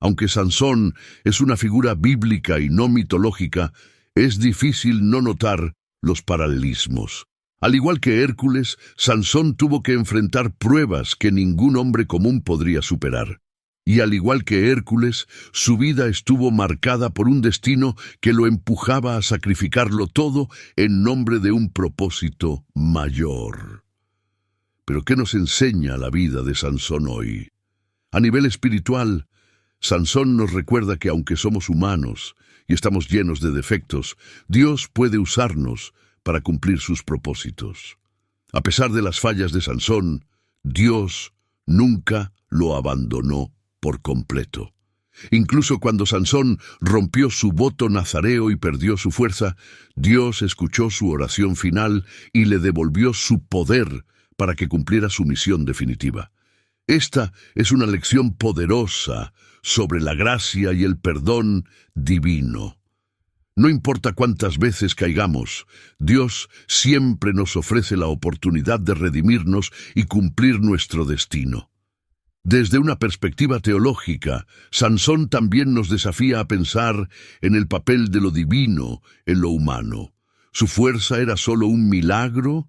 Aunque Sansón es una figura bíblica y no mitológica, es difícil no notar los paralelismos. Al igual que Hércules, Sansón tuvo que enfrentar pruebas que ningún hombre común podría superar. Y al igual que Hércules, su vida estuvo marcada por un destino que lo empujaba a sacrificarlo todo en nombre de un propósito mayor. Pero ¿qué nos enseña la vida de Sansón hoy? A nivel espiritual, Sansón nos recuerda que aunque somos humanos y estamos llenos de defectos, Dios puede usarnos para cumplir sus propósitos. A pesar de las fallas de Sansón, Dios nunca lo abandonó por completo. Incluso cuando Sansón rompió su voto nazareo y perdió su fuerza, Dios escuchó su oración final y le devolvió su poder para que cumpliera su misión definitiva. Esta es una lección poderosa sobre la gracia y el perdón divino. No importa cuántas veces caigamos, Dios siempre nos ofrece la oportunidad de redimirnos y cumplir nuestro destino. Desde una perspectiva teológica, Sansón también nos desafía a pensar en el papel de lo divino en lo humano. ¿Su fuerza era solo un milagro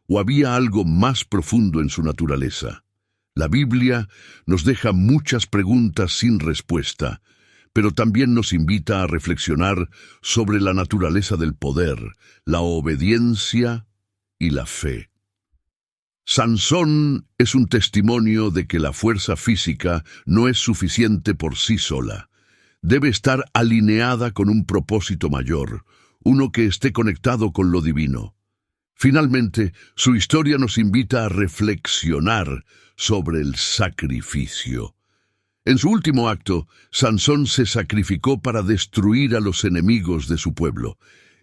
o había algo más profundo en su naturaleza? La Biblia nos deja muchas preguntas sin respuesta, pero también nos invita a reflexionar sobre la naturaleza del poder, la obediencia y la fe. Sansón es un testimonio de que la fuerza física no es suficiente por sí sola. Debe estar alineada con un propósito mayor, uno que esté conectado con lo divino. Finalmente, su historia nos invita a reflexionar sobre el sacrificio. En su último acto, Sansón se sacrificó para destruir a los enemigos de su pueblo.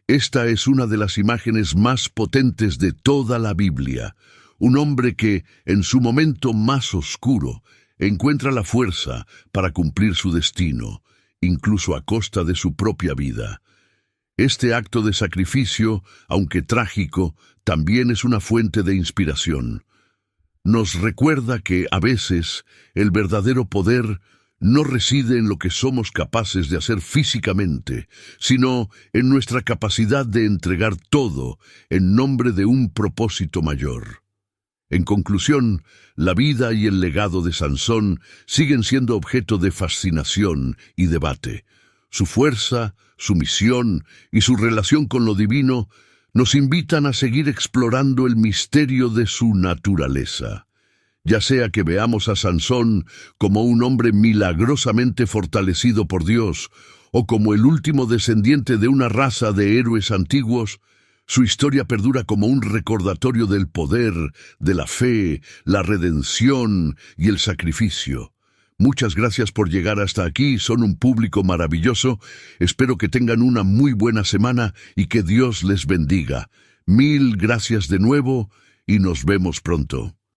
Esta es una de las imágenes más potentes de toda la Biblia. Un hombre que, en su momento más oscuro, encuentra la fuerza para cumplir su destino, incluso a costa de su propia vida. Este acto de sacrificio, aunque trágico, también es una fuente de inspiración. Nos recuerda que, a veces, el verdadero poder no reside en lo que somos capaces de hacer físicamente, sino en nuestra capacidad de entregar todo en nombre de un propósito mayor. En conclusión, la vida y el legado de Sansón siguen siendo objeto de fascinación y debate. Su fuerza, su misión y su relación con lo divino nos invitan a seguir explorando el misterio de su naturaleza. Ya sea que veamos a Sansón como un hombre milagrosamente fortalecido por Dios, o como el último descendiente de una raza de héroes antiguos, su historia perdura como un recordatorio del poder, de la fe, la redención y el sacrificio. Muchas gracias por llegar hasta aquí, son un público maravilloso. Espero que tengan una muy buena semana y que Dios les bendiga. Mil gracias de nuevo y nos vemos pronto.